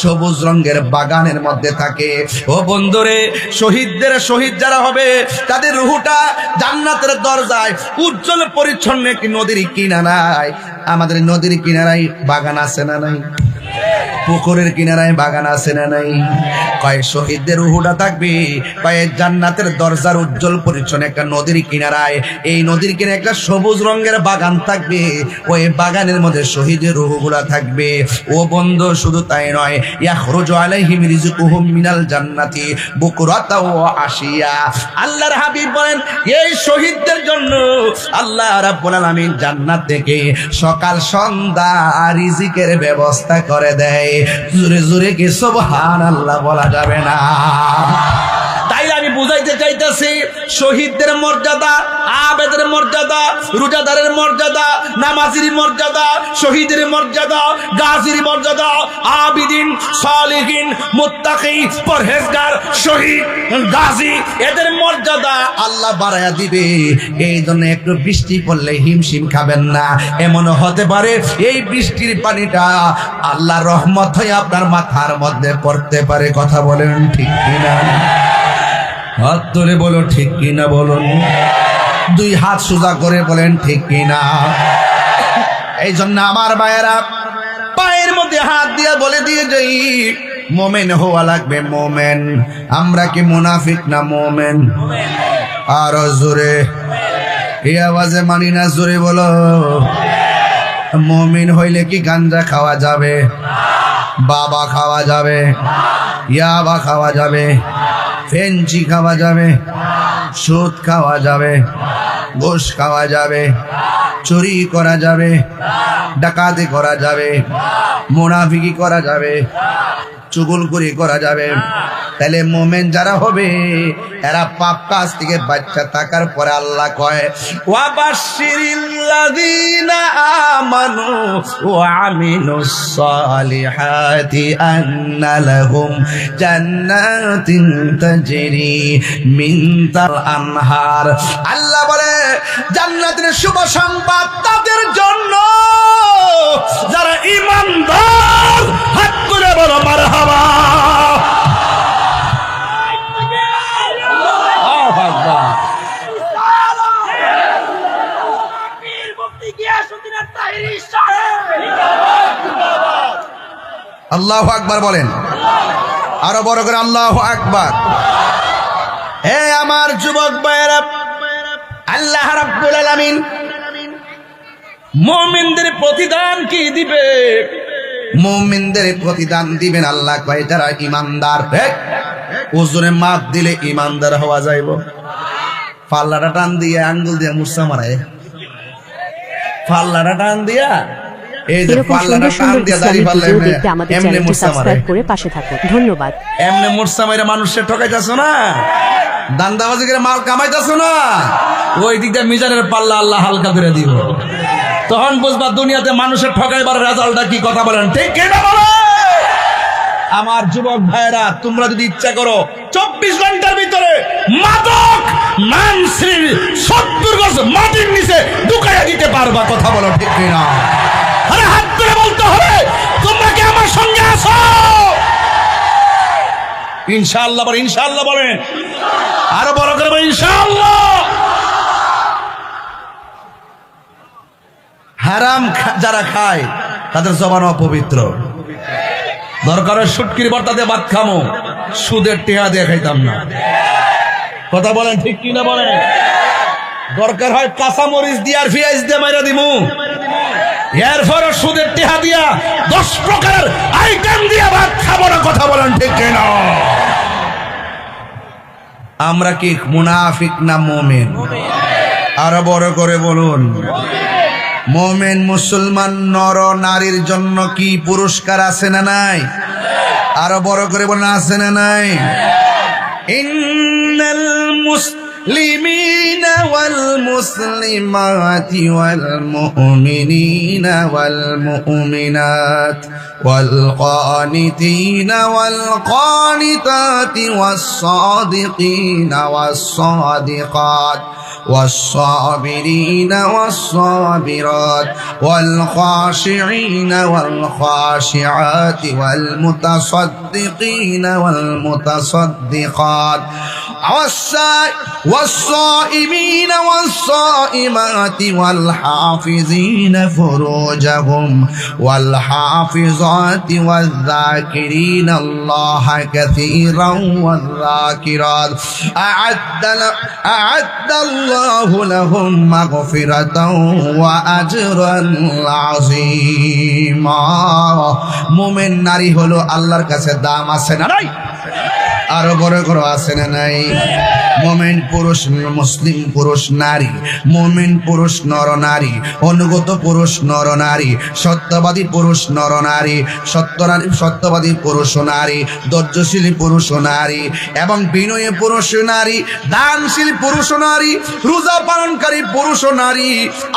সবুজ রঙের বাগানের মধ্যে থাকে। ও বন্ধুরে, শহীদদের শহীদ যারা হবে তাদের রূহটা জান্নাতের দরজায় উজ্জ্বল পরিচ্ছন্ন একটি নদীর কিনারায়। আমাদের নদীর কিনারায় বাগান আছে না নাই? পুকুরের কিনারায় বাগান আছে না নাই? কয় শহীদদের রূহটা থাকবে কয় জান্নাতের দরজার উজ্জ্বল পরিচ্ছন্ন একটা নদীর কিনারায়। এই নদীর কিনারে একটা সবুজ রঙের বাগান থাকবে, ওই বাগানের মধ্যে শহীদের রূহগুলা থাকবে। ও বন্ধু, শুধু তাই নয়, ইয়াখরুজু আলাইহিম রিজকুহুম মিনাল জান্নাতি বুকরাতা ওয়া আশিয়া। আল্লাহর হাবিব বলেন, এই শহীদদের জন্য আল্লাহ রাব্বুল আলামিন জান্নাত থেকে সকাল সন্ধ্যা রিজিকের ব্যবস্থা করে দেয়। জোরে জোরে কি সুবহানাল্লাহ বলা যাবে না? তাই আমি বুঝাইতে চাইতেছি, শহীদদের মর্যাদা, আবেদের মর্যাদা, রোজাদারের মর্যাদা, নামাজির মর্যাদা, শহীদের মর্যাদা, গাজীর মর্যাদা, আবিদিন, সালিহিন, মুত্তাকি, পরহেজগার, শহীদ, গাজী, এদের মর্যাদা আল্লাহ বাড়ায়া দিবে। এই জন্য একটু বৃষ্টি পড়লে হিমশিম খাবেন না। এমন হতে পারে এই বৃষ্টির পানিটা আল্লাহর রহমত হয়ে আপনার মাথার মধ্যে পড়তে পারে। কথা বলেন ঠিক কিনা? হাত ধরে বলো ঠিক কিনা বলুন। দুই হাত সোজা করে বলেন ঠিক কিনা? এই জন্য আমার ভাইয়েরা, পায়ের মধ্যে হাত দিয়ে বলে দিয়ে যাই, মোমেন হওয়া লাগবে। মোমেন। আমরা কি মুনাফিক না মোমেন? আর জোরে এই আওয়াজে মানি না, জোরে বলো। মোমিন হইলে কি গাঞ্জা খাওয়া যাবে? বাবা খাওয়া যাবে? ইয়াবা খাওয়া যাবে? ফেঞ্চি খাওয়া যাবে? সুদ খাওয়া যাবে? ঘুষ খাওয়া যাবে? চুরি করা যাবে? ডাকাতি করা যাবে? মুনাফিকি করা যাবে? চুগলখুরি করা যাবে? তাহলে মোমেন যারা হবে এরা পাপ কাজ থেকে বাচ্চা থাকার পরে আল্লাহ কয় ওয়াবাশশিরিল্লাযীনা আমানু ওয়া আমিলুস সালিহাতি আন্না লাহুম জান্নাতিন তাজরি মিন তাহতিহাল আনহার। আল্লাহ বলে জান্নাতের শুভ সংবাদ তাদের জন্য যারা ঈমানদার। হাত তুলে বলো মারহাবা। আল্লাহু আকবার বলেন, আরো বড় করে আল্লাহু আকবার। হে আমার যুবক ভাইয়েরা, আল্লাহ রাব্বুল আলামিন মুমিনদের প্রতিদান কি দিবে? মুমিনদের প্রতিদান দিবেন আল্লাহ কয় যারা ঈমানদার। ওজনে মাপ দিলে ঈমানদার হওয়া যাইব। পাল্লাটা টান দিয়ে আঙ্গুল দিয়ে মুসা মারায়, পাল্লাটা টান দিয়া এই যে পাল্লাটা টান দিয়া দাঁড়িয়ে পাল্লা এমনি মুসা মারায়। ধন্যবাদ। এমনি মুসা মাইরা মানুষের ঠকাইতাছো না, দান্দাবাজি করে মাল কামাইতাছো না, ওই দিক দিয়ে মিজানের পাল্লা আল্লাহ হালকা করে দিব। তখন বুঝবা দুনিয়াতে মানুষের ঠকাইবার রেজাল্টটা কি। কথা বলেন ঠিক কিনা বলো? আমার যুবক ভাইরা, তোমরা যদি ইচ্ছা করো 24 ঘন্টার ভিতরে মাদক মানসির 70 গজ মাটির নিচে ঢুকাইয়া দিতে পারবা। কথা বলো ঠিক কিনা? আরে হাত ধরে বলতে হবে তোমরা কি আমার সঙ্গে আছো? ইনশাআল্লাহ বলেন, ইনশাআল্লাহ বলেন, আরো বড় করে বলেন ইনশাআল্লাহ। হারাম যারা খায় তাদের জবান অপবিত্র। দরকার শুটকির ভর্তাতে ভাত খামো, সুদের টেহা দিয়ে খাইতাম না। কথা বলেন ঠিক কিনা বলেন? দরকার হয় কাঁচা মরিচ দিয়ে আর পেঁয়াজ দিয়ে মাইরা দিমু, এরপরে সুদের টেহা দিয়া 10 প্রকারের আইটেম দিয়া ভাত খাবো না। কথা বলেন ঠিক কিনা? আমরা কি মুনাফিক না মুমিন? আরো বড় করে বলুন। মুমিন মুসলমান নর নারীর জন্য কি পুরস্কার আছে না নাই? আরো বড় করে বলুন, আছে না নাই? ইন্নাল মুসলিমিনা ওয়াল মুসলিমাতি ওয়াল মুমিনিনা ওয়াল মুমিনাত ওয়াল কানিতিনা ওয়াল কানিতাতি ওয়াস সাদিকিনা ওয়াস সাদিকাত والصابرين والصابرات والخاشعين والخاشعات والمتصدقين والمتصدقات والصائمين والصائمات والحافظين فروجهم والحافظات والذاكرين الله كثيرا والذاكرات أعد الله لهم مغفرة وأجرا عظيما। মুমিন নারী হলো আল্লাহর কাছে দাম আছে না নাই? আরো বড় করে আছে না নাই? মুমিন পুরুষ মুসলিম পুরুষ নারী, মুমিন পুরুষ নর নারী, অনুগত পুরুষ নর নারী, সত্যবাদী পুরুষ নর নারী, সত্যবাদী পুরুষ নারী, ধৈর্যশীল পুরুষ নারী এবং বিনয়ী পুরুষ নারী, দানশীল পুরুষ নারী, রোজা পালনকারী পুরুষ নারী।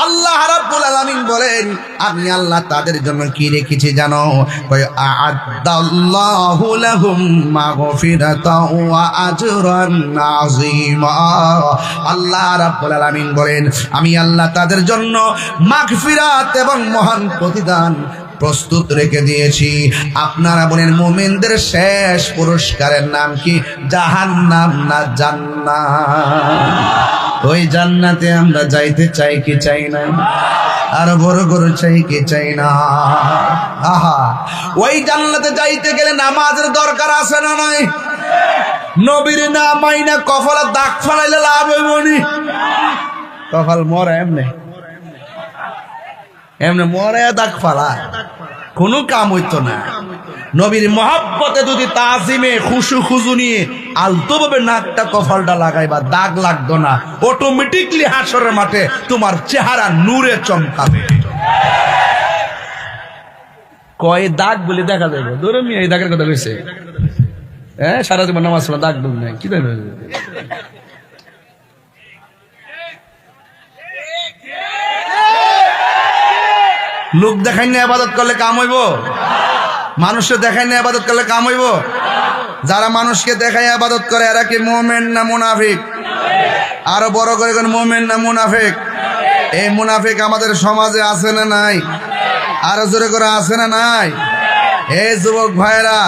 আল্লাহ রাব্বুল আলামিন বলেন আমি আল্লাহ তাদের জন্য কি রেখেছি জানো? আ'আদাল্লাহু লাহুম মাগফিরাতাও ওয়া আজরান আযীমা। আল্লাহ রাব্বুল আলামিন বলেন আমি আল্লাহ তাদের জন্য মাগফিরাত এবং মহান প্রতিদান প্রস্তুত রেখে দিয়েছি। আপনারা বলেন মুমিনদের শেষ পুরস্কারের নাম কি? জাহান্নাম না জান্নাত? ওই জান্নাতে আমরা যাইতে চাই কি চাই না? আর বড় করে চাই কি চাই না? আহা, ওই জান্নাতে যাইতে গেলে নামাজের দরকার আছে না নাই? নবীর না মাইনা কপালে দাগ ফালাইলে লাভ হইব নি? কপাল মরে এমনে এমনে মরে দাগ ফালা কোনো কাম হইতো না। নবীর মহাব্বতে যদি তাজিমে খুশু খুজু নিয়ে আলতো ভাবে নাকটা কপালটা লাগাইবা, দাগ লাগতো না, অটোমেটিকলি হাসরের মাঠে তোমার চেহারা নূরে চমকাবে। কয় দাগ বলে দেখা যাবে, ধরে এই দাগের কথা কইছে। হ্যাঁ সারা জীবন নামাজ পড়া দাগ ডুব নাই কি দেবে লোক দেখাই না ইবাদত করলে কাম হইব মানুষকে দেখাই না ইবাদত করলে কাম হইব যারা মানুষকে দেখাই ইবাদত করে এরা কি মুমিন না মুনাফিক আরো বড় করে কোন মুমিন না মুনাফিক এই মুনাফিক আমাদের সমাজে আছে না নাই আরো জোরে করে আছে না নাই এই যুবক ভাইরা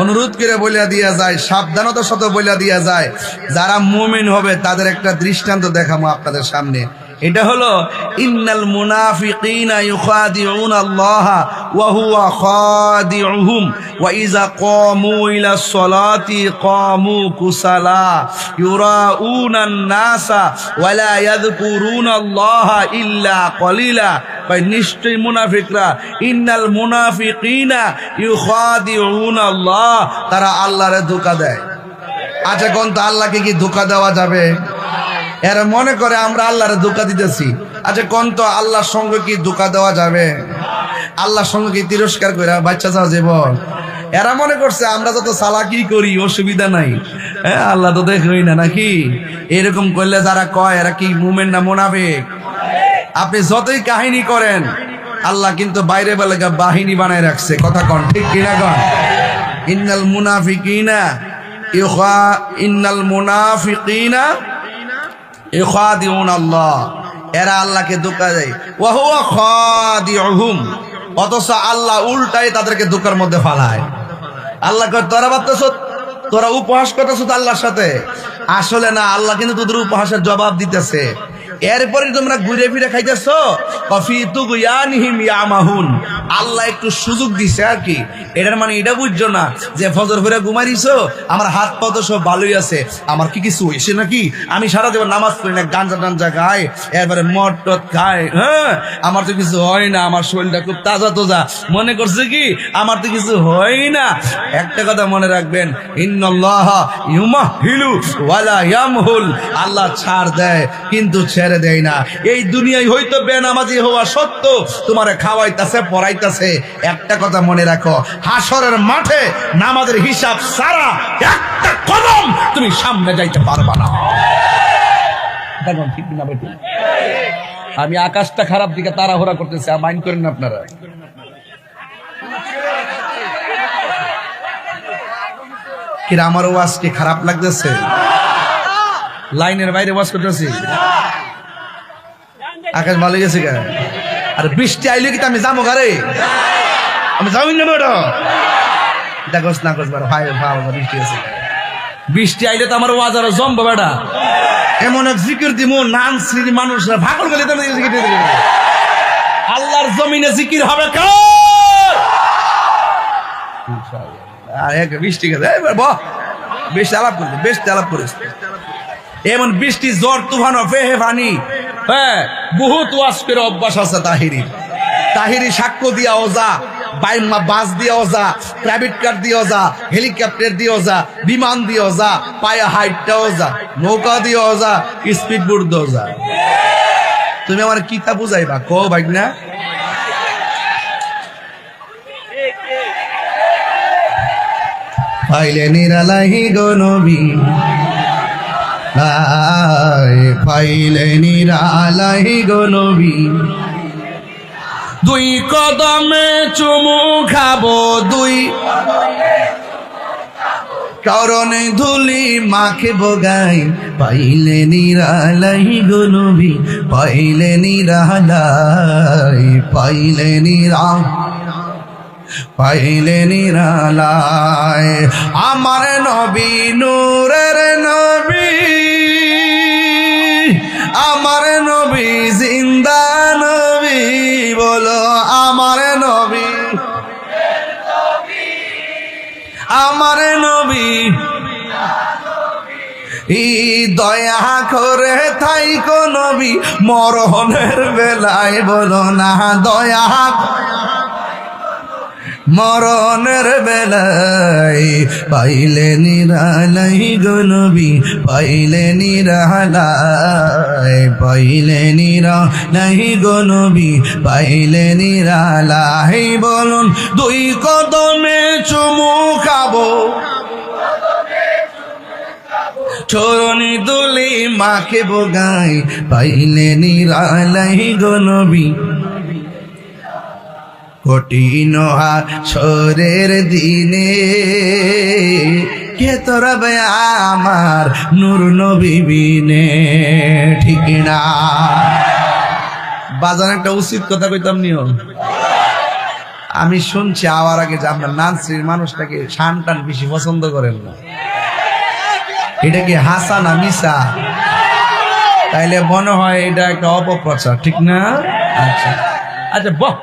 অনুরোধ করে বলিয়া দিয়া যায় সাবধানতার সাথে বলিয়া দিয়া যায় যারা মুমিন হবে তাদের একটা দৃষ্টান্ত দেখাবো আপনাদের সামনে এটা হলো ইন্নাল মুনাফিকিনা ইউখাদিউনা আল্লাহ ওয়া হুয়া খাদিউহুম ওয়া ইযা ক্বামু ইলাস সালাতি ক্বামু কুসালা ইউরাউনান নাসা ওয়া লা ইয়াযকুরুনা আল্লাহ ইল্লা কলিলা ভাই নিশ্চয় মুনাফিকরা ইন্নাল মুনাফিকিনা ইউখাদিউনা আল্লাহ তারা আল্লাহরে ধোঁকা দেয় আচ্ছা কোন তো আল্লাহকে কি ধোঁকা দেওয়া যাবে এরা মনে করে আমরা আল্লাহরে ধোঁকা দিতেছি আচ্ছা কোন তো আল্লাহর সঙ্গে কি ধোঁকা দেওয়া যাবে আল্লাহর সঙ্গে কি তিরস্কার করে বাচ্চা চাওয়া জীবন এরা মনে করছে আমরা যত চালাকি করি অসুবিধা নাই হ্যাঁ আল্লাহ তো দেখই না নাকি এরকম করলে যারা কয় এরা কি মুমিন না মুনাফিক আপনি যতই কাহিনী করেন আল্লাহ কিন্তু বাইরে বেলা বাহিনী বানায় রাখছে কথা কন ঠিক কিনা কন ইন্নাল মুনাফিকিনা ইউখাদিউনা আল্লাহ এরা আল্লাহকে ধোঁকা দেয় ওয়া হুয়া খাদিউহুম অথচ আল্লাহ উল্টাই তাদেরকে ধোঁকার মধ্যে ফালায় আল্লাহ কয় তোরা ভাবতেছ তোরা উপহাস করতেছ আল্লাহর সাথে আসলে না আল্লাহ কিন্তু তোদের উপহাসের জবাব দিতেছে এরপরে তোমরা ঘুরে ফিরে খাইতেছো কফি তুগয়ানিহিম ইয়ামাহুন আল্লাহ একটু সুযোগ দিছে আর কি এটার মানে এটা বুঝছো না যে ফজর ফিরে ঘুমাইছো আমার হাত পা তো সব ভালোই আছে আমার কি কিছু হয়েছে নাকি আমি সারা জীবন নামাজ পড়ি না গাঞ্জা টাঞ্জা খাই এরপরে মদ টদ খাই হ্যাঁ আমার তো কিছু হয় না আমার শরীরটা খুব তাজা তোজা মনে করছে কি আমার তো কিছু হয় না একটা কথা মনে রাখবেন ইন্নাল্লাহা ইউমাহিলু ওয়ালা ইয়ামহুল আল্লাহ ছাড় দেয় কিন্তু ছেড়ে দেয় না এই দুনিয়ায় হয়তো বেনামাজি হওয়া সত্ত্বেও তোমারে খাওয়াইতাছে পড়াইতাছে একটা কথা মনে রাখো হাসরের মাঠে নামাজের হিসাব সারা একটা কদম তুমি সামনে যাইতে পারবা না দেখুন ঠিক না বেটু আমি আকাশটা খারাপ দিকে তাড়াহুড়া করতেছি মাইন্ড করেন না আপনারা কি আমার ওয়াজ কি খারাপ লাগতেছে লাইনের বাইরে ওয়াজ করতেছি আকাশ ভালো গেছে কেন আর বৃষ্টি আইলে কি আমি যাবো ঘরে আমি যাবি না বেটা দেখোস না কোস ভাই বৃষ্টি আছে বৃষ্টি আইলে তো আমার ওয়াজ আরো জমবো বেটা এমন এক জিকির দিব নান শ্রী মানুষরা ভাগল গেলে তো জিকির দিতে আল্লাহর জমিনে জিকির হবে কার ইনশাআল্লাহ আর এক বৃষ্টি গেছে বাহ বেশ আলাপ করবে বেশ আলাপ করিস এমন বৃষ্টি জ্বর তুফান ফেহে পানি হ্যাঁ বহুত ওয়াজ করে অভ্যাস আছে তাহিরি সাক্ষ্য দিয়াও যা বাস দিয়েও যা প্রাইভেট কার দিয়েও যা হেলিকপ্টার দিয়েও যা বিমান দিয়েও যা পায়ে হাইটটাও যা নৌকা দিয়েও যা স্পিড বোট দিয়েও যা তুমি আমার কিতা বুঝাইবা কো ভাই না পাইলে নিরালাহি গো নবী পাইলে নিরালাহি গো নবী দুই কদমে চুমু খাবো দুই করণে ধুলি মাখে বগাই পাইলে নিরালাই গো নবী পাইলে নিরালাই পাইলে নিরালাই আমার নবী নূরের নবী আমার নবী জিন্দা নবী বলো আমার নবী আমার নবী দয়া করে থাইকো নবী মরণের বেলায় বলো না দয়া মরণের বেলায় পাইলে নিরালাই গো নবী পাইলে নিরালাই গো নবী পাইলে নিরালাই বলুন দুই কদমে চুমু খাবো চরণে দুলি মাকে বোগাই পাইলে নিরালাই গো নবী কঠিন হাসরের দিনে কে তোরাবে আমার নূর নবী বিনে ঠিক না বাজার একটা উচিত কথা কইতাম নিও আমি শুনছি আওয়ার আগে যে আমরা নানসির মানুষটাকে শান টান বেশি পছন্দ করেন না এটা কি হাসা না মিশা তাইলে মনে হয় এটা একটা অপপ্রচার ঠিক না আচ্ছা আচ্ছা বহ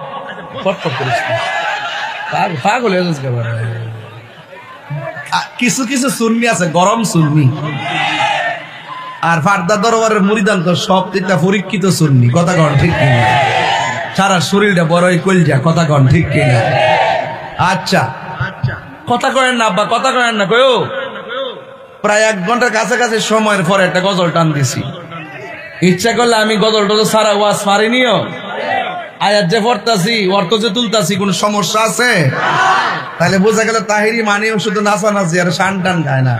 পাগল হয়ে যাচ্ছে কিছু কিছু সুন্নি আছে গরম সুন্নি আর ফারদা দরবারের মুরিদান তো সব একটা পরীক্ষিত সুন্নি কথা কন ঠিক কিনা সারা শরীরটা বড়ই কলজা কথা কন ঠিক কিনা আচ্ছা কথা কয়েন না আব্বা কথা কয়েন না কয়ো প্রায় 1 ঘন্টার কাছাকাছি সময়ের পরে একটা গজল টান দিছি ইচ্ছা করলে আমি গজলটা তো সারা ওয়াজ পারিনিও আয়াত যে পড়তাছি অর্থ যে তুলতাছি কোন সমস্যা আছে তাহলে বোঝা গেল তাহিরি মানেও শুধু নাচানাচি আর শান টান গায় না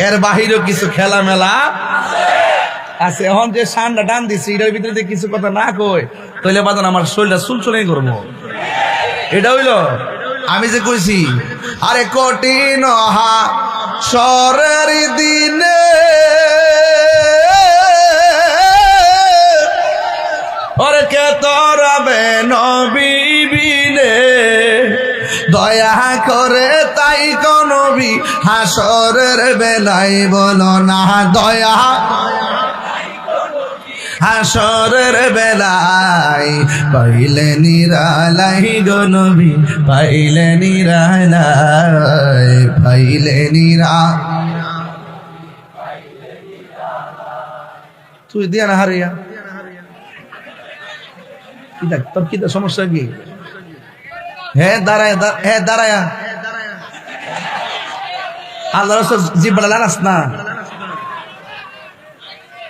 এর বাহিরেও কিছু খেলা মেলা আছে এখন যে শানটা টান দিছি এটার ভিতরে কিছু কথা না কই তাহলে বাদান আমার শরীরটা চুলচুলাই করবো এটা হইলো আমি যে কইছি আরে কঠিন হাসরের দিনে ওরে কে তোরাবে নবী বিনে দয়া করে তাই কোন নবী হাসরের বেলায় বলো না দয়া হাসরের বেলায় পাইলে নিরালাই গো নবী পাইলে নিরালাই পাইলে নিরা তুই দিয়া না হারিয়া তোর কি সমস্যা কি হ্যাঁ দাঁড়ায় আল্লাহ জিব্বাটা লাগাস না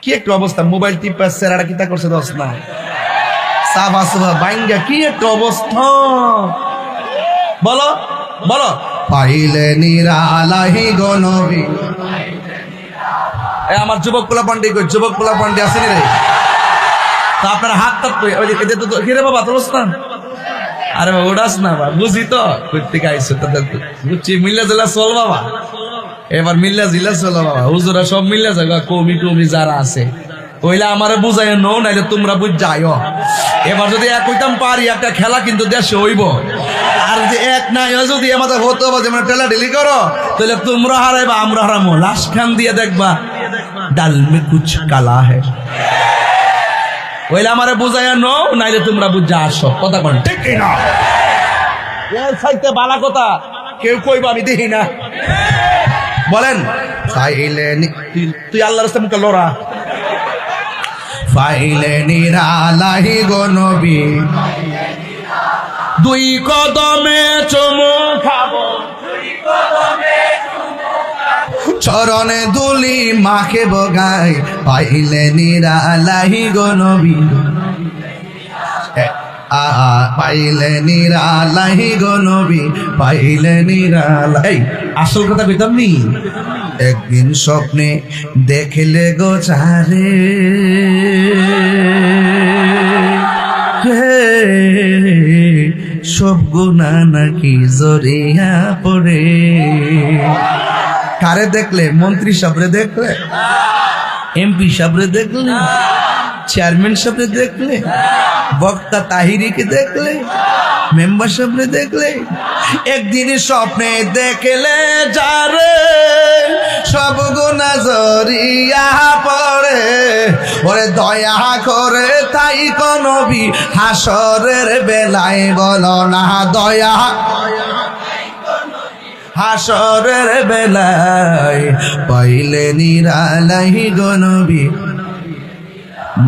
কি একটা অবস্থা মোবাইল টিপা সেরাটা কিতা করছে দোস না সাফা সাফা বাইঙ্গা কি একটা অবস্থা বলো বলো পাইলে নিরালাহি গো নবী আমার যুবক পোলা পান্ডি কই যুবক পোলা পান্ডি আসেনি রে তা আপনার হাত তাপ কিরে বাবা তোর না আরে বাবা ওড়াস না বাবা বুঝি তো করতে গাইছো বুঝছি মিল্লা জেলা চল বাবা এবার মিল্লা জিলা চলো বাবা হুজুরা সব মিল্লা যাবে কমি টমি যারা আছে ওইলা আমারে বুঝাই নো নাইলে তোমরা বুঝ যাইও এবার যদি এক হইতাম পারি একটা খেলা কিন্তু দেশে হইব আর যদি এক নাই যদি আমাদের হতো বা যেমন টেলা ঢিলি করো তাহলে তোমরা হারাইবা আমরা হারামো লাশ খান দিয়ে দেখবা ডাল মে কুছ কালা হে ওইলা আমারে বুঝাই নো নাইলে তোমরা বুঝ যা আসো কথা বল ঠিক না এই সাইতে বালা কথা কেউ কইবা আমি দেখি না বলেন তুই আল্লাহর রাস্তায় মুখে লড়া ফাইলে নিরালাহি গো নবী দুই কদমে চুমু খাবো চরণে দুলি মাকে বগাই পাইলে নিরালাহি গো নবী পাইলে নিরালাহি গো নবী পাইলে নিরালাই আসল কথা কইতাম নি একদিন স্বপ্নে দেখলে গো চারে সব গুণা নাকি জরিয়া পড়ে কারে দেখলে মন্ত্রী সাবরে দেখলে এমপি সাবরে দেখলে চেয়ারম্যান সাবরে দেখলে বক্তা তাহিরিকে দেখলে মেম্বার সামনে দেখলে একদিন স্বপ্নে দেখলে যারে সব গুনাহ জরিয়া পড়ে ওরে দয়া করে তাই কোন নবী হাসরের বেলায় বলো না দয়া হাসরের বেলায় পাইলে নিরালাহি গো নবী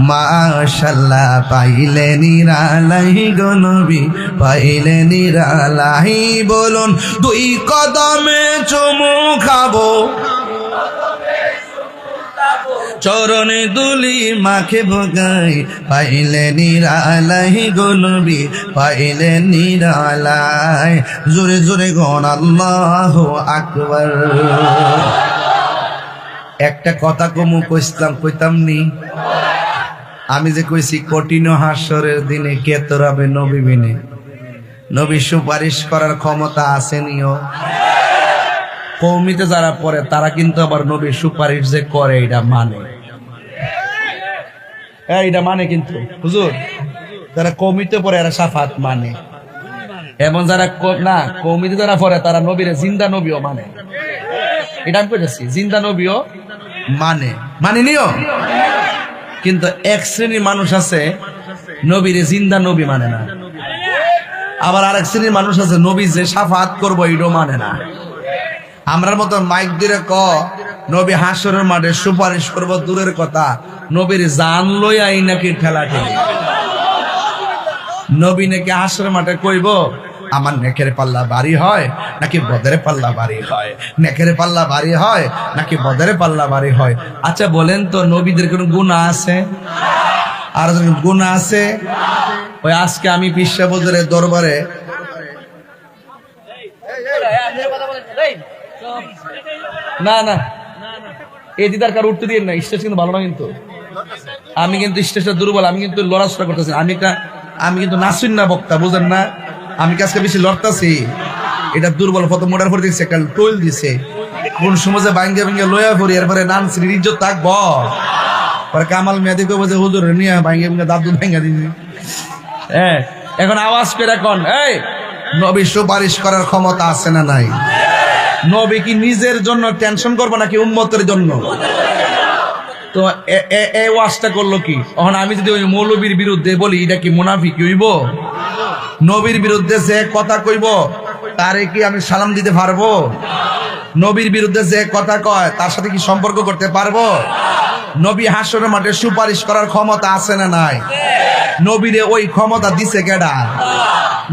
মাশাআল্লাহ পাইলে নিরালাহি গো নবী পাইলে নিরালাহি বলুন দুই কদমে চুমু খাবো চরণে দুলি মাকে ভোগাই পাইলে নিরালাহি গো নবী পাইলে নিরালাই জোরে জোরে গণ আল্লাহু আকবার একটা কথা কইতাম নি, আমি যে কইছি কঠিন হাসরের দিনে কে তোরাবে নবী বিনে, নবী সুপারিশ করার ক্ষমতা আসেনিও। কওমিতে যারা পড়ে তারা কিন্তু আবার নবীর সুপারিশ যে করে এটা মানে, এটা মানে কিন্তু হুজুর যারা কওমিতে পড়ে এরা শাফাত মানে, এবং যারা না কওমিতে যারা পড়ে তারা নবীর জিন্দা নবীও মানে। এটা আমি কইতেছি জিন্দা নবীও মানে নিও। কিন্তু এক শ্রেণীর মানুষ আছে নবীর জিন্দা নবী মানে না, আবার আরেক শ্রেণীর মানুষ আছে নবী যে শাফাত করবো এটাও মানে না। আমরার মতো মাইক দিয়ে নবী হাসরের মাঠে সুপারিশ করবো দূরের কথা, নবীর জান লই আই নাকি ঠেলা ঠেলি। নবী নাকি হাসরের মাঠে কইব আমার নেকের পাল্লা ভারী হয় নাকি বদের পাল্লা ভারী হয়, নেকের পাল্লা ভারী হয় নাকি বদের পাল্লা ভারী হয়। আচ্ছা বলেন তো নবীদের কোনো গুনাহ আছে? আর গুনাহ আছে? ওই আজকে আমি পিসাবুদের দরবারে না এই দিদার কার উঠতে দিয়ে না, স্টেজ কিন্তু ভালো না, কিন্তু আমি কিন্তু স্টেজটা দুর্বল, আমি কিন্তু লড়াচড়া করতেছি, আমি কিন্তু নাসুন না বক্তা, বুঝেন না, আমি আজকে বেশি লড়তাছি, এটা দুর্বল। কত মোটার পরে দিচ্ছে একটা টোল দিছে, কোন সমাজে ভাঙ্গে ভাঙ্গে লয়া পড়ি, এরপরে নানসির ইজ্জত থাকবো, পরে কামাল মেয়াদি কইব যে হুজুর নিয়ে ভাঙ্গে ভাঙ্গে দাবদু ভাঙ্গা দিছি। হ্যাঁ, এখন আওয়াজ করে এখন এই নবী সুপারিশ করার ক্ষমতা আছে না নাই? নবী কি নিজের জন্য টেনশন করবো নাকি উম্মতের জন্য? তো এই ওয়াজটা করলো কি? এখন আমি যদি ওই মৌলবীর বিরুদ্ধে বলি এটা কি মুনাফিক হইব? নবীর বিরুদ্ধে যে কথা কইব তারে কি আমি সালাম দিতে পারবো? নবীর বিরুদ্ধে যে কথা কয় তার সাথে কি সম্পর্ক করতে পারবো? নবী হাসরের মাঠে সুপারিশ করার ক্ষমতা আছে না নাই? নবীরে ওই ক্ষমতা দিছে কেডা?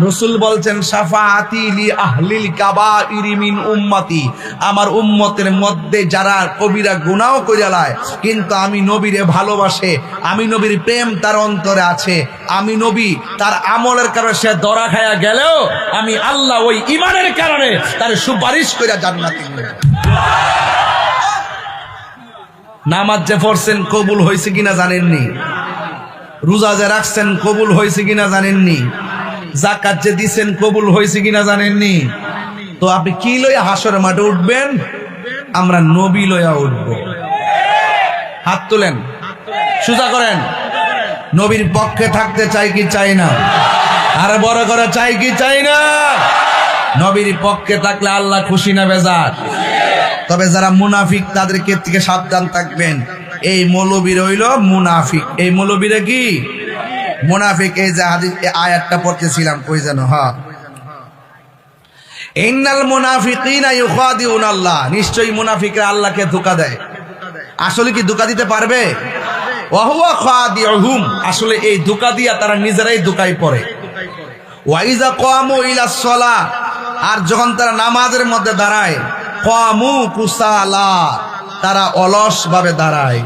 রাসূল বলছেন শাফাআতি লি আহলিল কাবাইরি মিন উম্মতি, আমার উম্মতের মধ্যে যারা কবিরা গুনাহ কইরা লায় কিন্তু আমি নবীরে ভালোবাসে, আমি নবীর প্রেম তার অন্তরে আছে, আমি নবী তার আমলের কারণে সে দরা খায়া গেলেও আমি আল্লাহ ওই ঈমানের কারণে তার সুপারিশ কইরা জান্নাতে নিয়ে। নামাজ যে পড়ছেন কবুল হয়েছে কিনা জানেননি, রোজা যে রাখছেন কবুল হয়েছে কিনা জানেননি, যাকাত যে দিছেন কবুল হয়েছে কিনা জানেননি, তো আপনি কি লইয়া হাসরের মাঠে উঠবেন? আমরা নবী লইয়া উঠব। হাত তুলেন, সোজা করেন। নবীর পক্ষে থাকতে চাই কি চাই না? আর বড় করে চাই কি চাই না? নবীর পক্ষে থাকলে আল্লাহ খুশি না বেজার? তবে যারা মুনাফিক তাদেরকে থেকে সাবধান থাকবেন। এই মৌলবীর হইল মুনাফিক। এই মৌলবীরা কি মুনাফিক? এই যে হাদিস আয়াতটা পড়তেছিলাম কই যেন, হ্যাঁ, ইন্নাল মুনাফিকিনা ইউখাদিউনা আল্লাহ, নিশ্চয়ই মুনাফিকরা আল্লাহকে ধোঁকা দেয়। আসলে কি ধোঁকা দিতে পারবে? ওয়া হুয়া খাদিউহুম, আসলে এই ধোঁকা দিয়া তারা নিজেরাই ধোঁকায় পড়ে। ওয়া ইযা কামু ইলাস সালাহ, আর যখন তারা নামাজের মধ্যে দাঁড়ায়, কামু কুসালা, তারা অলস ভাবে দাঁড়ায়।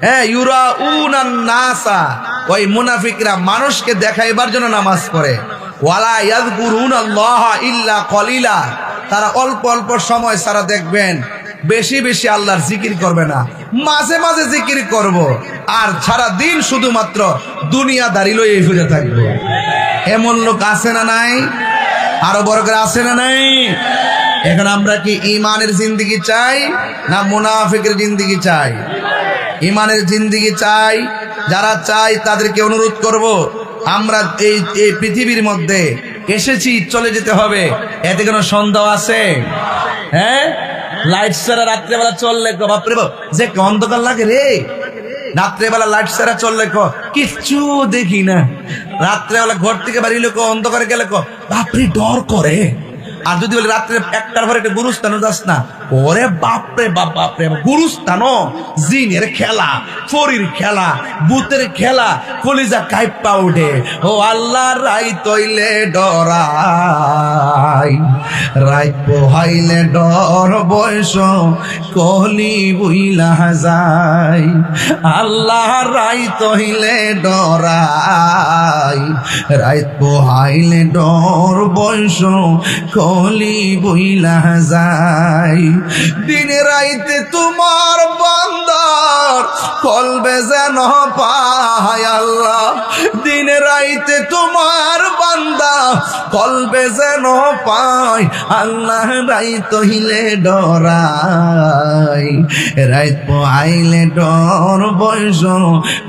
হ্যাঁ, ইউরাউনান নাসা, ওই মুনাফিকরা মানুষকে দেখাইবার জন্য নামাজ পড়ে। ওয়ালা ইয়াযকুরুনাল্লাহ ইল্লা কলিলা, তারা অল্প অল্প সময় সারা দেখবেন বেশি বেশি আল্লাহর জিকির করবে না, মাঝে মাঝে জিকির করব, আর সারা দিন শুধুমাত্র দুনিয়াদারি লইয়ে ফিরে থাকবো। এমন লোক আছে না নাই? আরো বড় করে আছে না নাই? এখন আমরা কি ইমানের জিন্দেগি চাই না মুনাফিকের জিন্দেগি চাই? ইমানের জিন্দেগি চাই। যারা চাই তাদেরকে অনুরোধ করব, আমরা এই পৃথিবীর মধ্যে এসেছি, চলে যেতে হবে, এতে কোনো সন্দেহ আছে? হ্যাঁ, লাইট ছাড়া রাত্রেবেলা চললে বাপরে বাপ যে অন্ধকার লাগে রে, রাত্রেবেলা লাইট ছাড়া চললে কিচ্ছু দেখি না, রাত্রেবেলা ঘর থেকে বাড়িলে অন্ধকারে গেলে বাপরে ডর করে। আর যদি বলে রাত্রে একটার পরে একটা গুরুস্থানও যাস না, ওরে বাপরে বাপ, বাপরে গুরুস্থানও জিনের খেলা, ফরির খেলা, ভূতের খেলা, কলিজা কাইপা উঠে। ও আল্লাহ, রাই তৈলে ডরাই, রাই পোহাইলে ডর বয়স কলি বুইলা যায়। আল্লাহ, রাই তৈলে ডরাই, রাই পোহাইলে ডর বয়স কলি বইলা যায়। দিনে রাইতে তোমার বান্দার কলবে যেন পায় আল্লাহ, দিনে রাইতে তোমার বান্দা কলবে যেন পায় আল্লাহ। রাইত হইলে ডরাই, রাইত আইলে ডর বয়স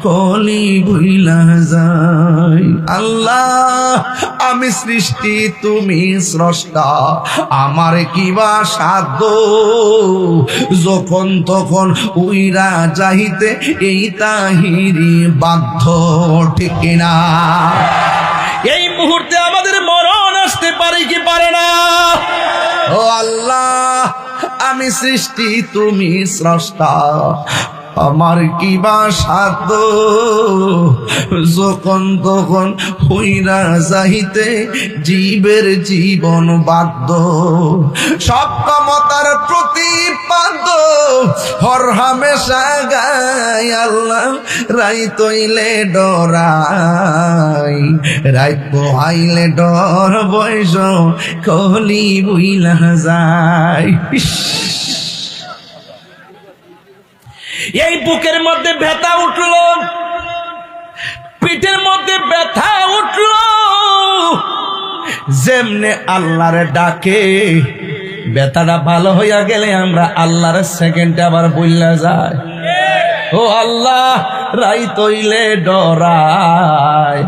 কলি ভুইলা যায়। আল্লাহ আমি সৃষ্টি তুমি স্রষ্টা, আমার কিবা সাধ্য, যখন তখন উইরা যাইতে এই তাহিরি বাধ্য, ঠিক কিনা? এই মুহূর্তে আমাদের মরণ আসতে পারে কি পারে না? ও আল্লাহ আমি সৃষ্টি তুমি স্রষ্টা, আমার কিবা সাধ্য, যখন তখন হইরা যাইতে জীবের জীবন বাধ্য। সব ক্ষমতার প্রতিপাদ্য হর হামেশা গায় আল্লাহ। রাইত হইলে ডরাই, রাইত পোহাইলে ডর বয়স কলি বুইলা যায়। এই বুকের মধ্যে ব্যথা উঠলো, পিঠের মধ্যে ব্যথা উঠলো, যেমনে আল্লাহরে ডাকে ব্যথাটা ভালো হইয়া গেলে আমরা আল্লাহর সেকেন্ডে আবার বইলা যায় ও আল্লাহ। রাইত হইলে ডরায়,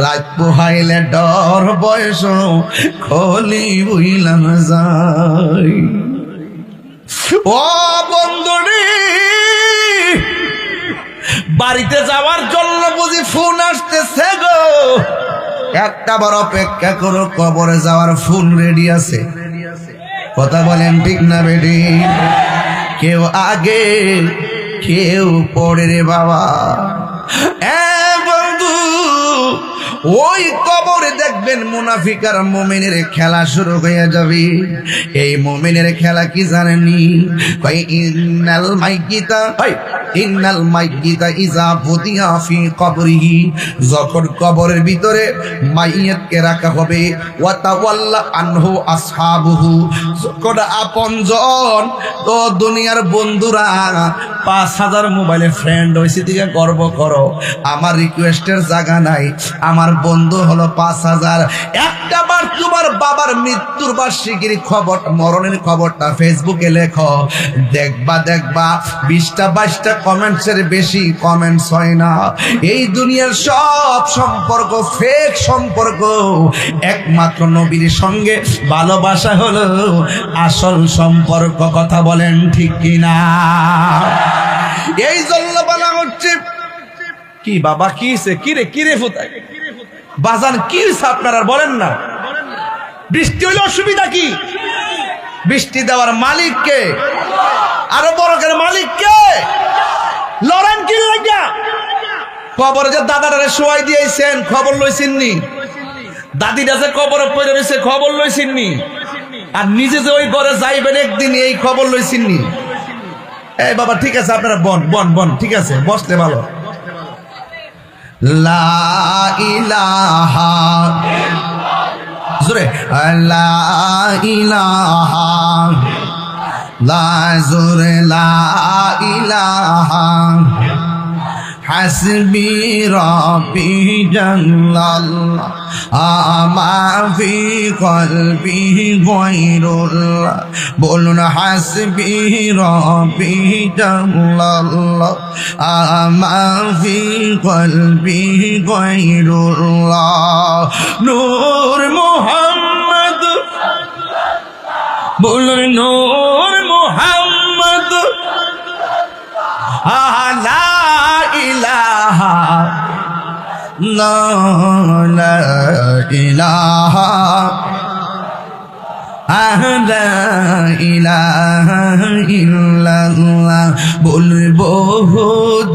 রাত পোহাইলে ডর বয়স খলি বইলা যায়। ও বন্ধুরে, বাড়িতে যাওয়ার জন্য বুঝি ফোন আসতেছে গো, একটা বার অপেক্ষা করো, কবরে যাওয়ার ফোন রেডি আছে। কথা বলেন ঠিক না বেডি? কেউ আগে কেউ পড়ে রে বাবা। বন্ধু ওই কবরে দেখবেন মুনাফিক আর মুমিনের খেলা শুরু হয়ে যাবে। এই মুমিনের খেলা কি জানেননি? ইন্নাল মাইয়িতা ইযা বুদিয়া ফি কবরিহি, যখন কবরের ভিতরে মাইয়াতকে রাখা হবে, ওয়া তাওয়াল্লা আনহু আসহাবুহু, যখন আপনজন তো দুনিয়ার বন্ধুরা 5000 মোবাইলে ফ্রেন্ড হইছে দিকে গর্ব করো, আমার রিকোয়েস্টের জায়গা নাই, আমার বন্ধু হলো 5000। একটা বার তোমার বাবার মৃত্যুর বার্ষিকীর খবর, মরণের খবরটা ফেসবুকে লেখো, দেখবা 20টা 22টা কমেন্টসের বেশি কমেন্টস হয় না। এই দুনিয়ার সব সম্পর্ক ফেক সম্পর্ক, একমাত্র নবীর সঙ্গে ভালোবাসা হলো আসল সম্পর্ক। কথা বলেন ঠিক কিনা? এই জন্য বলা হচ্ছে কি বাবা, কিসে কিরে কিরে ফুটায় বাজান, কি আপনারা বলেন না? বৃষ্টি হইলে অসুবিধা কি? বৃষ্টি দেওয়ার মালিক কে? আরো বড় করে মালিক কে? লড়েন কি লাগা? কবরে যে দাদারে শোয়াই দিয়েছেন, খবর লইছেননি? দাদিটা যে কবরে পড়ে রয়েছে, খবর লইছেননি? আর নিজে যে ওই ঘরে যাইবেন একদিন, এই খবর লইছেননি? এই বাবা ঠিক আছে, আপনারা বন ঠিক আছে, বসলে ভালো। লা ইলাহা জোরে, লা ইলাহা, লা জোরে, লা ইলাহা হাসবি রাব্বি জাল্লাল্লাহ আমা ফি কলবি গায়রুল্লাহ। বলুন হাসবি রাব্বি জাল্লাল্লাহ আমা ফি কলবি গায়রুল্লাহ। নূর মুহাম্মদ, বলুন নূর মুহাম্মদ, লা ইলাহা, লা ইলাহা, লা ইলাহা ইল্লাল্লাহ। বলবো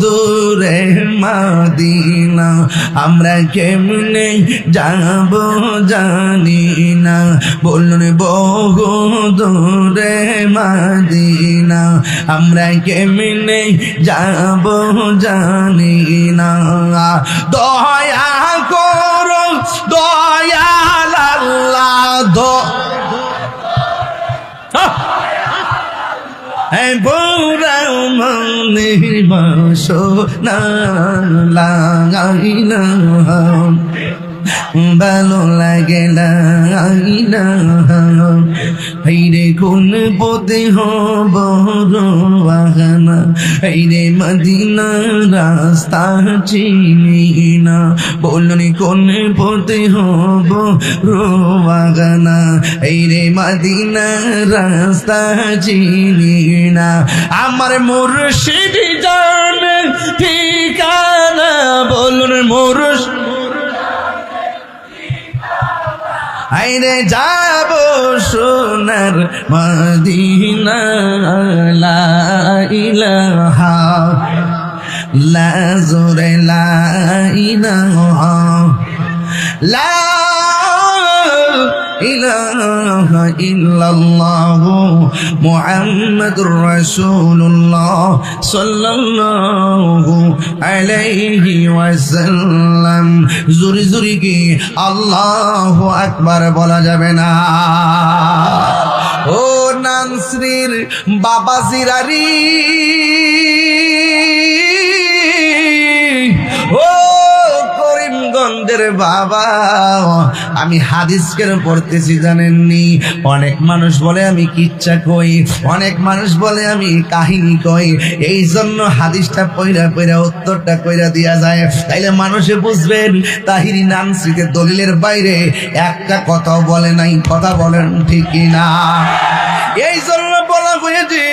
দূরে মদিনা, আমরা কেমনে যাব জানি না। বলুন বহু দূরে মদিনা, আমরা কেমনে যাব জানি না। দয়া করো দয়াল আল্লাহ, বোরাও মনের বাসনা লাগাইলা ভালো লাগে না হাইরে কোন পথে হব রোয়ানা হাইরে মদিনা রাস্তা চিনি না বলুন কোন পথে হব রোয়ানা হাইরে মদিনা রাস্তা চিনি না আমার মুর্শিদ জানে ঠিকানা বলুন মুর্শিদ আইরে যাব সোনার মদিনা লা ইলাহা লা জোরে লা ইলাহা লা ইলাহা ইল্লাল্লাহ মুহাম্মাদুর রাসূলুল্লাহ সাল্লাল্লাহু আলাইহি ওয়াসাল্লাম জোরে জোরে কি আল্লাহু আকবার বলা যাবে না ও নানসরির বাবা জিরারি ও করিমগঞ্জের বাবা আমি হাদিস কেন পড়তেছি জানেননি অনেক মানুষ বলে আমি কিচ্ছা কই অনেক মানুষ বলে আমি কাহিনী কই এই জন্য হাদিসটা পয়রা পয়রা উত্তরটা কইরা দিয়া যায় তাইলে মানুষে বুঝবেন তাহিরি নানসিতে দলিলের বাইরে একটা কথাও বলে নাই কথা বলেন ঠিক না এই জন্য বলা হয়েছে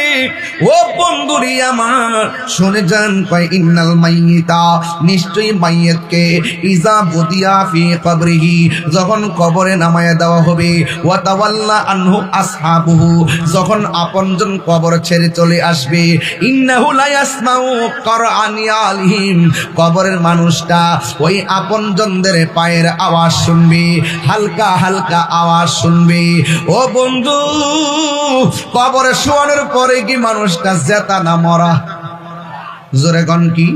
ও বন্ধুরি আমার শুনে যান কয় ইন্নাল মাইয়িতা নিশ্চয়ই মাইয়িতকে ইজা বুদিয়া ফি কবরিহি যখন কবরে নামায়া দেওয়া হবে ওয়া তাওয়াল্লা আনহু আসহাবুহু যখন আপনজন কবর ছেড়ে চলে আসবে ইন্নাহু লা ইয়াসমাউ করআনিয়ালিহিম কবরের মানুষটা ওই আপনজনদের পায়ের আওয়াজ শুনবে হালকা হালকা আওয়াজ শুনবে ও বন্ধু কবরে শোয়ানোর পরে কি মানুষটা জেতা না মরা জোরে কোন কি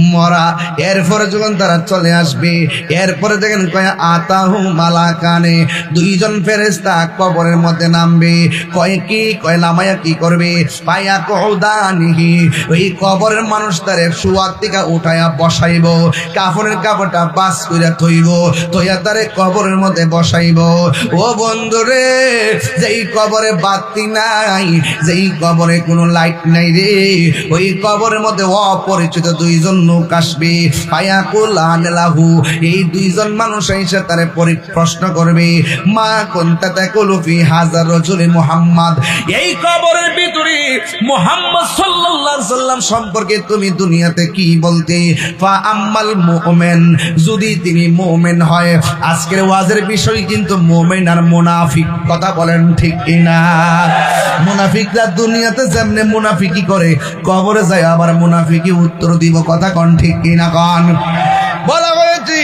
মরা এরপরে যখন তারা চলে আসবে এরপরে দেখেন কয় আতাহু মালাকানে দুইজন ফেরেশতা কবরের মধ্যে নামবে কয় কি কয় নামায়া কি করবে পায়া কওদানিহি ওই কবরের মানুষটারে শুয়ার থেকে উঠায়া বসাইব কাফনের কাপড়টা বাস কইরা থইব থইয়া তারে কবরের মধ্যে বসাইব ও বন্ধুরে যেই কবরে বাতি নাই যেই কবরে কোনো লাইট নাই রে ওই কবরের মধ্যে অপরিচিত দুইজন লোক আসবে ফায়াকুলাহু এই দুইজন মানুষ এসে তারে প্রশ্ন করবে মা কুনতা তাকুলু ফি হাযার রাজুল মুহাম্মদ এই কবরের ভিতরে মুহাম্মদ সাল্লাল্লাহু আলাইহি সাল্লাম সম্পর্কে তুমি দুনিয়াতে কি বলতে ফা আম্মাল মুমিন যদি তিনি মুমিন হয় আজকের ওয়াজের বিষয় কিন্তু মুমিন আর মুনাফিক কথা বলেন ঠিক কিনা মুনাফিকরা দুনিয়াতে যেমনে মুনাফিকি করে কবরে যায় আবার মুনাফিকি উত্তর দিব কথা কোন ঠিক কিনা কোন বলা হয়েছে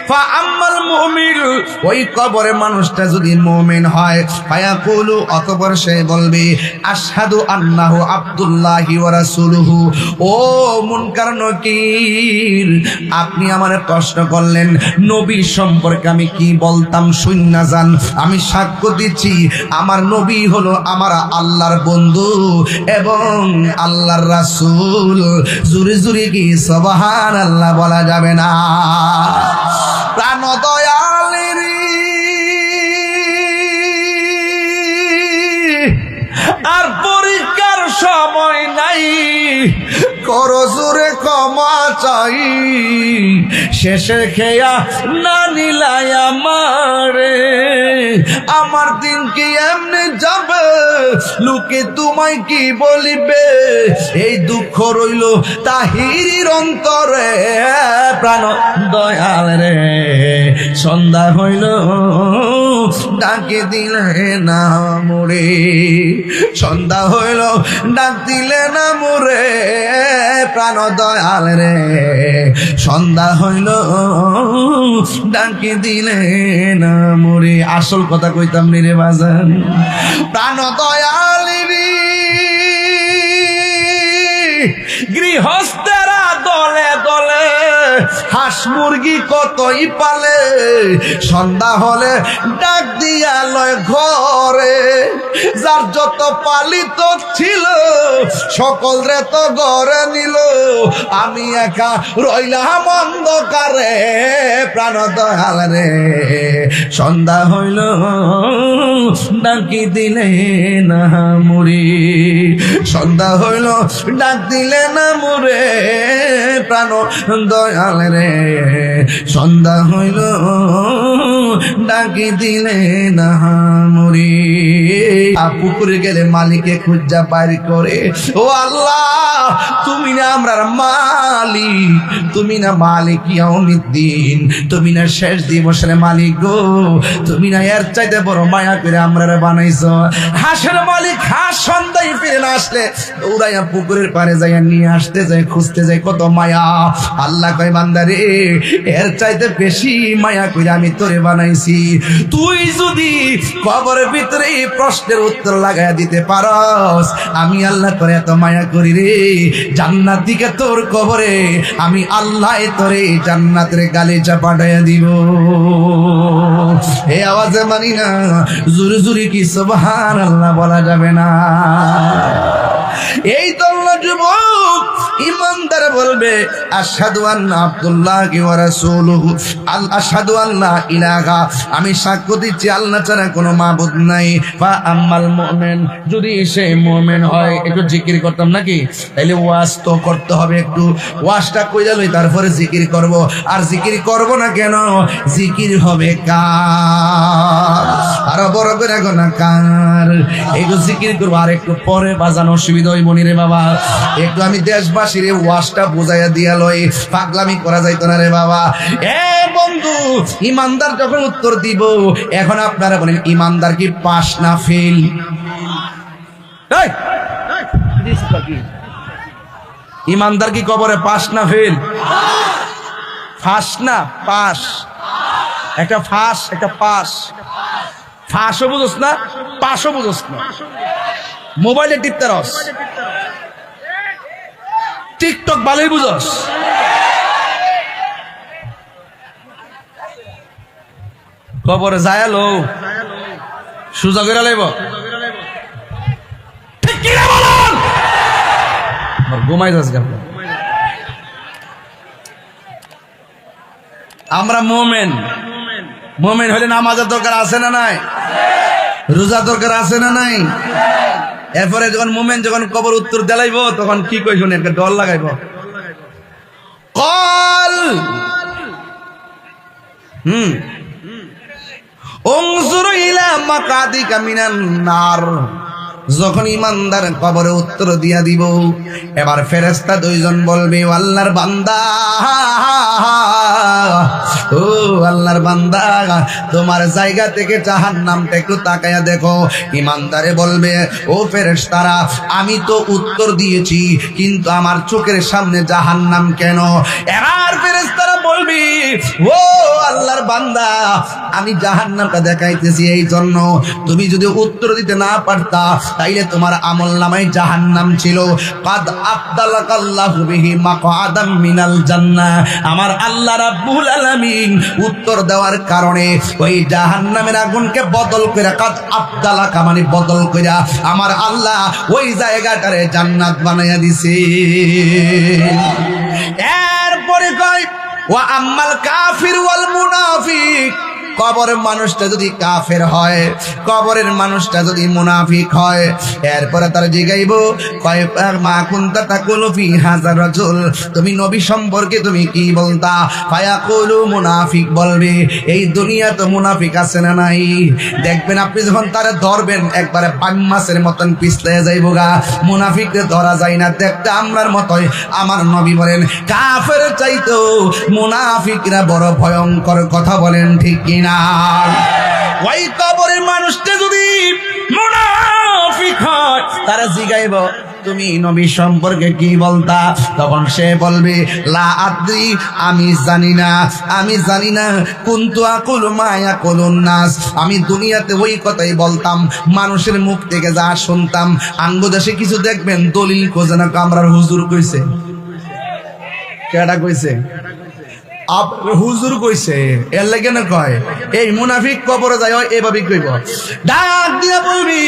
ফা আম্মাল মুমিন ওই কবরে মানুষটা যদি মুমিন হয় ফায়াকুলু অতঃপর সে বলবে আশহাদু আন্নাহু আব্দুল্লাহি ওয়া রাসূলুহু ও মুনকার নকির আপনি আমারে প্রশ্ন করলেন নবী সম্পর্কে আমি কি বলতাম শুননা যান আমি সাক্ষ্য দিচ্ছি আমার নবী হলো আমার আল্লাহর বন্ধু এবং আল্লাহর রাসূল জুরি জুরি কি সুবহানাল্লাহ বলা যাবে না প্রাণ দয়ালের আর পরীক্ষার সময় নাই করো জোরে ক্ষমা চাই শেষে খেয়া না নিলাই আমারে আমার দিন কি এমনি যাবে লোকে তোমায় কি বলিবে এই দুঃখ রইল তাহিরির অন্তরে প্রাণ দয়াল রে সন্ধ্যা হইল ডাকে দিলে না মোরে সন্ধ্যা হইল ডাক দিলে না মোরে প্রাণ দয়াল রে সন্ধ্যা হইল ডাকে দিলে না মোরে আসল কথা কইতাম নি রে বাজান প্রাণ দয়াল রে গৃহস্থেরা দলে দলে হাঁস মুরগি কতই পালে সন্ধ্যা হলে ডাক দিয়া লয় ঘরে যার যত পালিত ছিল সকল রে তো গড়ে নিল, আমি একা রইলাম অন্ধকারে প্রাণ দয়াল রে। সন্ধ্যা হইল ডাকি দিলে না মুড়ি, সন্ধ্যা হইল ডাক দিলে না মুরে প্রাণ দয়াল রে। সন্ধ্যা হইল ডাকি দিলে না মুড়ি। পুকুরে গেলে মালিকে খুঁজা বাইর করে, ও আল্লাহ তুমি না আমরার মালিক, তুমি না মালিক ইয়াউমিদ্দিন, তুমি না শেষ দিবসের মালিক গো, তুমি না এর চাইতে বড় মায়া করে আমরার বানাইছো। হাঁসের মালিক হাঁস সন্ধ্যায় ফিরে না আসলে দৌড়াইয়া পুকুরের পারে যাইয়া নিয়ে আসতে যায়, খুঁজতে যায়, কত মায়া। আল্লাহ কয় বান্দারে এর চাইতে বেশি মায়া করে আমি তোরে বানাইছি, তুই যদি কবরের ভিতরে এই প্রশ্নের উত্তর লাগাইয়া দিতে পারস, আমি আল্লাহ তোরে এত মায়া করি রে, জান্নাত থেকে তোর কবরে আমি আল্লাহ তোরে জান্নাতের গালিচা পাঠাইয়া দিব। এই আওয়াজে মানি না, জোরে জোরে কি সুবহানাল্লাহ বলা যাবে না? এই দল্লা যুবক ইমানদার বলবে আশহাদু আন্না আব্দুল্লাহি ওয়া রাসূলুহু, আশহাদু আল্লা ইলাহা, আমি সাক্ষ্য দিচ্ছি আল্লাহ ছাড়া কোনো মাবুদ নাই। বা আম্মাল মুমিন, যদি সে মুমিন হয়, একটু জিকির করতাম নাকি? তাইলে ওয়াজ তো করতে হবে, একটু ওয়াজটা কইরা লই তারপরে জিকির করব। আর জিকির করব না কেন? জিকির হবে কার? আরো বড় করে এখন কার? একটু জিকির করব, আর একটু পরে বাজানো অসুবিধা হইব নি রে বাবা। একটু আমি দেশবাসীর ওয়াজটা বুঝাইয়া দিয়া লই, পাগলামি করা যাইতো না রে বাবা। এ বন্ধু, ইমানদার যখন উত্তর দিব, এখন আপনারা বলেন ইমানদার কি পাস না ফেল? ইমানদার কি কবরে পাস না ফেল? ফাঁস না পাস, একটা ফাঁস একটা পাস। ফাঁসও বুঝোস না, পাশও বুঝোস না, মোবাইলে টিপতে রস, টিকটক ভালোই বুঝোস। কবরে যায় লো সুজা করে লাইব, ঠিক কি না বলুন? ঘুমাই যাস কেন? আমরা মোমেন, মোমেন হলে নামাজের দরকার আছে না নাই? রোজা দরকার আছে না নাই? এরপরে যখন মোমেন যখন কবর উত্তর দেলাইব, তখন কি কই শুনে একটা ডর লাগাইব, কল উনজুর ইলা মাকাদিকা মিনান নার। যখন ইমানদার কবরে উত্তর দিয়া দিব, এবার ফেরেশতা দুইজন বলবে, ও আল্লাহর বান্দা, ও আল্লাহর বান্দা, তোমার জায়গা থেকে জাহান্নামটা একটু তাকায়া দেখো। ইমানদারে বলবে, ও ফেরেশতারা, আমি তো উত্তর দিয়েছি, কিন্তু আমার চোখের সামনে জাহান্নাম কেন? এবার ফেরেশতারা বলবে, ও আল্লাহর বান্দা, আমি জাহান্নামটা দেখাইতেছি এই জন্য, তুমি যদি উত্তর দিতে না পারতা তাইলে তোমার আমলনামায় জাহান্নাম ছিল। কাদ আবদালাকাল্লাহু বিহি মাকআদাম মিনাল জান্নাহ। আমার আল্লাহ রাব্বুল আলামিন উত্তর দেওয়ার কারণে ওই জাহান্নামের আগুনকে বদল করে, কাদ আবদালাকা মানে বদল করে, আমার আল্লাহ ওই জায়গাটারে জান্নাত বানাইয়া দিছে। এরপরে কয়, ওয়া আম্মাল কাফির ওয়াল মুনাফিক, কবরের মানুষটা যদি কাফের হয়, কবরের মানুষটা যদি মুনাফিক হয়, এরপরে তারা জিগাইব, কয় মা কুনতা তাকুলু ফি হাযা রাজুল, তুমি নবী সম্পর্কে তুমি কি বলতা? ফায়াকুলু, মুনাফিক বলবে, এই দুনিয়া তো মুনাফিক আছে না নাই? দেখবেন আপনি যখন তারে ধরবেন, একবারে পাম্মাসের মতন পিছলে যাইবো গা। মুনাফিককে ধরা যায় না, দেখতে আমরার মতোই। আমার নবী বলেন, কাফের চাইতো মুনাফিকরা বড় ভয়ঙ্কর। কথা বলেন ঠিক কিনা? ওই কবরের মানুষটা যদি মুনাফিক হয়, তারা জিগাইব, তুমি নবী সম্পর্কে কি বলতা? তখন সে বলবে, লা আদ্রি, আমি জানি না, আমি জানি না। কুনতু আকুলু মা ইয়াকুলুন নাস, আমি দুনিয়াতে ওই কথাই বলতাম, মানুষের মুখ থেকে যা শুনতাম। আঙ্গদেশে কিছু দেখবেন দলিল খোঁজে না, কামরার হুজুর কইছে। কেডা কইছে? হুজুর কইছে। এর লাগে না কয় এই মুনাফিক কবরে যায় এভাবে কইব, ডাক দিয়া বলবি,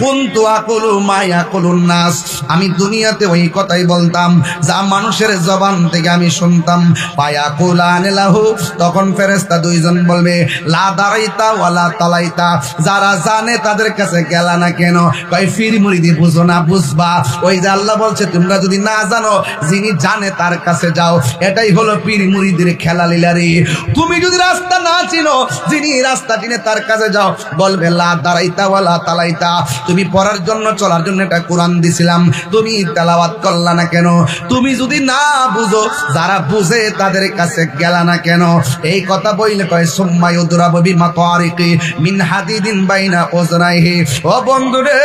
কুনতু আকুলু মা ইয়াকুলুন নাস, আমি দুনিয়াতে ওই কথাই বলতাম যা মানুষের জবান থেকে আমি শুনতাম। ফায়াকুলান লাহু, তখন ফেরেশতা দুইজন বলবে লা দারাইতা ওয়ালা তালাইতা, যারা জানে তাদের কাছে গেলা না কেন? কয় ফির মুরিদি বুঝো না, বুঝবা। ওই যে আল্লাহ বলছে তোমরা যদি না জানো, যিনি জানে তার কাছে যাও। এটাই হলো পীর মুরিদের খেলা লীলা রে। তুমি যদি রাস্তা না চিনো, যিনি রাস্তা চিনে তার কাছে যাও। বলবে লা দারাইতা ওয়ালা তালাইতা, তুমি পড়ার জন্য চলার জন্য একটা কোরআন দিছিলাম, তুমি তেলাওয়াত করলা না কেন? তুমি যদি না বুঝো, যারা বুঝে তাদের কাছে গেলা না কেন? এই কথা বইলে কয় সুম্মা ইউদরাবু বিমাতারিকি মিন হাদিদিন বাইনা উজরাইহি। ও বন্ধুরে,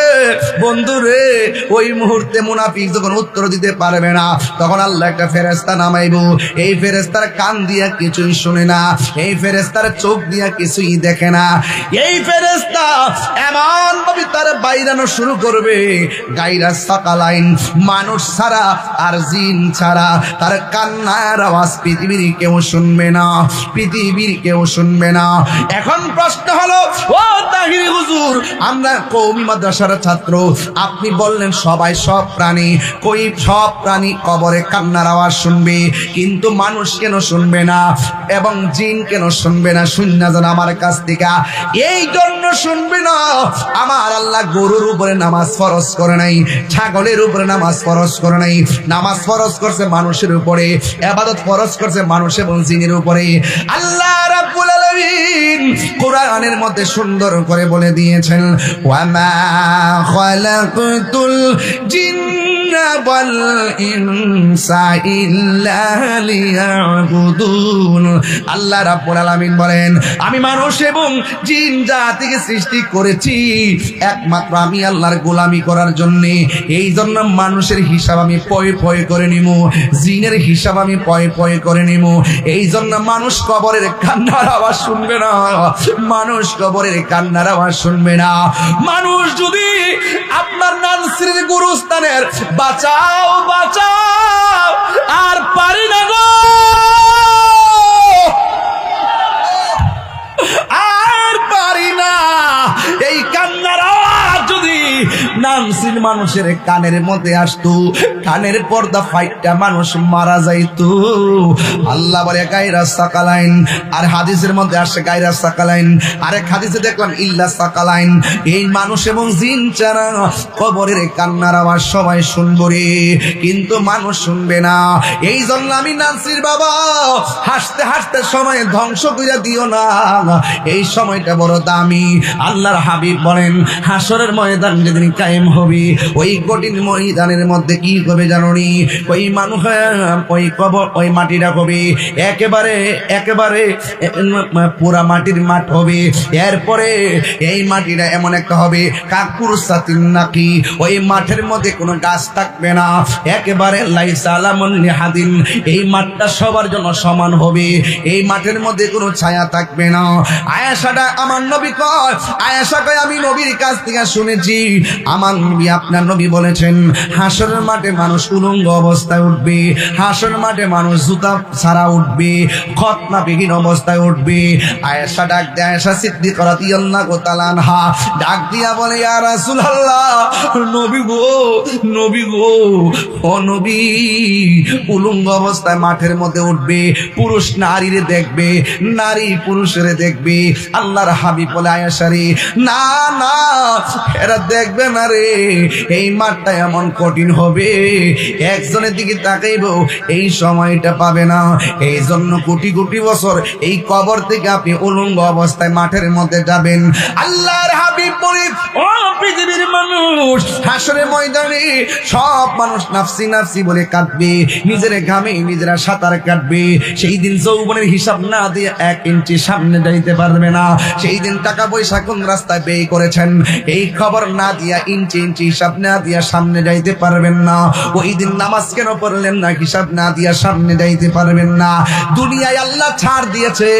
বন্ধুরে, ওই মুহূর্তে মুনাফিক যখন উত্তর দিতে পারবে না, তখন আল্লাহ একটা ফেরেশতা নামাইবো। এই ফেরেশতার কান দিয়া কিছুই শুনে না, এই ফেরেশতার চোখ দিয়া কিছুই দেখে না। এই ফেরেশতা এমন ভাবে তার বাইরানো শুরু করবে, গায়রা সাকালাইন, মানুষ ছাড়া আর জিন ছাড়া তার কান্নার আওয়াজ পৃথিবীর কেউ শুনবে না, পৃথিবীর কেউ শুনবে না। এখন প্রশ্ন হলো, ও তাহির হুজুর, আমরা কওমি মাদ্রাসার ছাত্র, আপনি বললেন সবাই, সব প্রাণী, কই সব প্রাণী কবরে কান্নার আওয়াজ শুনবে, কিন্তু মানুষ কেন শুনবে না এবং জিন কেন শুনবে না? শূন্য যেন আমার কাছ থেকে। এই জন্য শুনবে না, আমার আল্লাহ গরুর উপরে নামাজ ফরজ করে নাই, ছাগলের উপরে নামাজ ফরজ করে নাই। নামাজ ফরজ করছে মানুষের উপরে, ইবাদত ফরজ করছে মানুষ এবং জিনের উপরে। আল্লাহ রাব্বুল আলামিন কোরআনের মধ্যে সুন্দর করে বলে দিয়েছেন, ওয়ামা খালাকতুল জিন্না ওয়াল ইনসা ইল্লা লিয়াবুদুন। আল্লাহ রাব্বুল আলামিন বলেন, আমি মানুষ এবং জিন জাতিকে সৃষ্টি করেছি একমাত্র আমি আল্লাহর গোলামি করার জন্য। এই জন্য মানুষের হিসাব আমি পয় পয় করে নিব, জিনের হিসাব আমি পয় পয় করে নিব। এই জন্য মানুষ কবরের কান্নার আওয়াজ শুনবে না, মানুষ কবরের কান্নার আওয়াজ শুনবে না। মানুষ যদি আপনার নানসির গুরুস্থানের বাঁচাও বাঁচাও আর পারি না গো, আর পারি না, এই কান্নার আওয়াজ যদি নানসির মানুষের কানের মধ্যে আসতো, কানের পর্দা ফাইটটা মানুষ মারা যাইতো। আল্লাহ বলে গায়রা সাকালাইন, আর হাদিসের মধ্যে আসে গায়রা সাকালাইন, আরেক হাদিসে দেখলাম ইল্লা সাকালাইন। এই মানুষ এবং জিন ছাড়া কবরের কান্নার আওয়াজ সবাই শুনবো রে, কিন্তু মানুষ শুনবে না। এই জন্য আমি নানসির বাবা, হাসতে হাসতে সময় ধ্বংস করে দিও না, এই সময়টা বড় দামি। আল্লাহর হাবিব বলেন, হাসরের ময়দান যেদিন কায়েম হবে, ওই কঠিন ময়দানের মধ্যে কি হবে জানোনি? ওই মানুষ, ওই কবর, ওই মাটিটা হবে একেবারে একেবারে পুরা মাটির মাঠ হবে। এরপরে এই মাটিটা এমন একটা হবে কাকুর সাতিন নাকি, ওই মাঠের মধ্যে কোনো গাছ থাকবে না, একেবারে লাইসা আলামুন লিহাদিন। এই মাঠটা সবার জন্য সমান হবে, এই মাঠের মধ্যে কোনো ছায়া থাকবে না। আয়েশাটা আমার নবী কয়, আয়েশা কয় আমি নবীর কাছ থেকে শুনেছি, আমার নবী আপনার নবী বলেছেন হাসরের মাঠে মানুষ উলঙ্গ অবস্থায় উঠবে, হাসরের মাঠে মানুষ জুতা ছাড়া উঠবে, খতনাবিহীন অবস্থায় উঠবে। আয়েশা ডাক দেয়, আয়েশা সিদ্দিকা রাদিয়াল্লাহু তাআলা আনহা ডাক দিয়া বলে, ইয়া রাসূলুল্লাহ, নবী গো, নবী গো, ও নবী, উলঙ্গ অবস্থায় মাঠের মধ্যে উঠবে, পুরুষ নারীরে দেখবে, নারী পুরুষের দেখবে। আল্লাহর হাবিব বলে, আয়েশা রে, না না, এরা দেখবে না রে, এই মাঠটা এমন কঠিন হবে, একজনের দিকে তাকাইব এই সময়টা পাবে না। এই জন্য কোটি কোটি বছর এই কবর থেকে আপনি উলঙ্গ অবস্থায় মাঠের মধ্যে যাবেন। আল্লাহর হাবিব বলে, ও পৃথিবীর মানুষ, হাসরের ময়দানে সব মানুষ নাফসি নাফসি বলে কাঁদবে, নিজের ঘামে নিজেরা সাঁতার কাটবে। সেই দিন যৌবনের হিসাব না দিয়ে 1 ইঞ্চি সামনে যাইতে পারবে না। সেই দিন টাকা পয়সা কোন রাস্তায় ব্যয় করেছেন এই খবর না দিয়া, ইঞ্চি ইঞ্চি হিসাব না দিয়া সামনে যাইতে পারবেন না। ওই দিন নামাজ কেন পড়লেন না, হিসাব না দিয়া সামনে যাইতে পারবেন না। দুনিয়ায় আল্লাহ ছাড় দিয়েছে,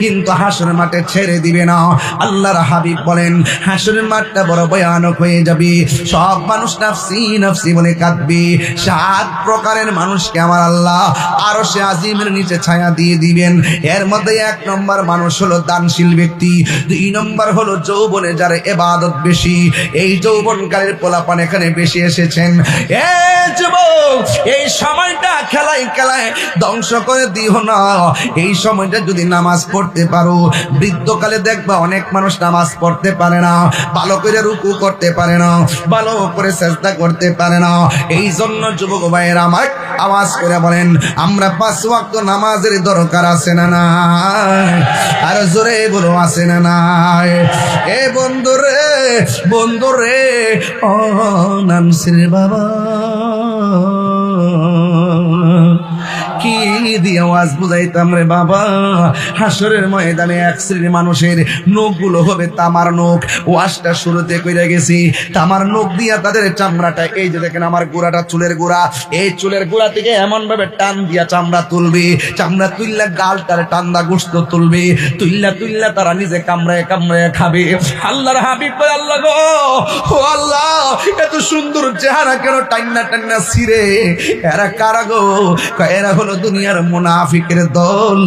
কিন্তু হাসরের মাঠে ছেড়ে দিবে না। আল্লাহর হাবিব বলেন, হাসরের মাঠটা বড় ভয়ানক হয়ে যাবে। সব মানুষ নাফসি নাফসি বলে কাঁদবে। 7 প্রকারের মানুষকে আমার আল্লাহ আরশে আজিমের নিচে ছায়া দিয়ে দিবেন। এর মধ্যে 1 নম্বর মানুষ হলো দানশীল ব্যক্তি, 2 নম্বর হলো যৌবনে যার ইবাদত বেশি। এই যৌবনকালের পোলাপান এখানে বেশি এসেছেন। এ যুবক, এই সময়টা খেলায় খেলায় ধ্বংস করে দিও না। এই সময়টা যদি নামাজ পড়তে পারো, বৃদ্ধকালে দেখবা অনেক মানুষ নামাজ পড়তে পারে না, ভালো করে রুকু করতে পারে না, ভালো করে সেজদা করতে পারে না। এই জন্য যুবক ভাইয়েরা আমার আওয়াজ করে বলেন, আমরা 5 ওয়াক্ত নামাজের দরকার আছে না নাই? আর জোরে বলো আছে না নাই? এ বন্ধুরে বন্ধুরে, ও নামসির বাবা, কি দিয়ে আওয়াজ বুঝাইতাম রে বাবা। হাসরের ময়দানে 1 শ্রেণীর মানুষের নখগুলো হবে তামার নখ। ওয়াজটা শুরুতে কইরা গেছি, তামার নখ দিয়া তাদের চামড়াটা, এই যে দেখেন আমার গোড়াটা চুলের গোড়া, এই চুলের গোড়া থেকে এমন ভাবে টান দিয়া চামড়া তুলবে, চামড়া তুললে গালটার টান্দা গোশত তুলবে, তুললা তুললা তারা নিজে কামড়ায় কামড়ায় খাবে। আল্লাহর হাবিব বলে, আল্লাহ গো, ও আল্লাহ, এত সুন্দর চেহারা কেন টান্না টান্না ছিঁড়ে? এরা কারা গো? এরা হলো দুনিয়ার মুনাফিকের দল,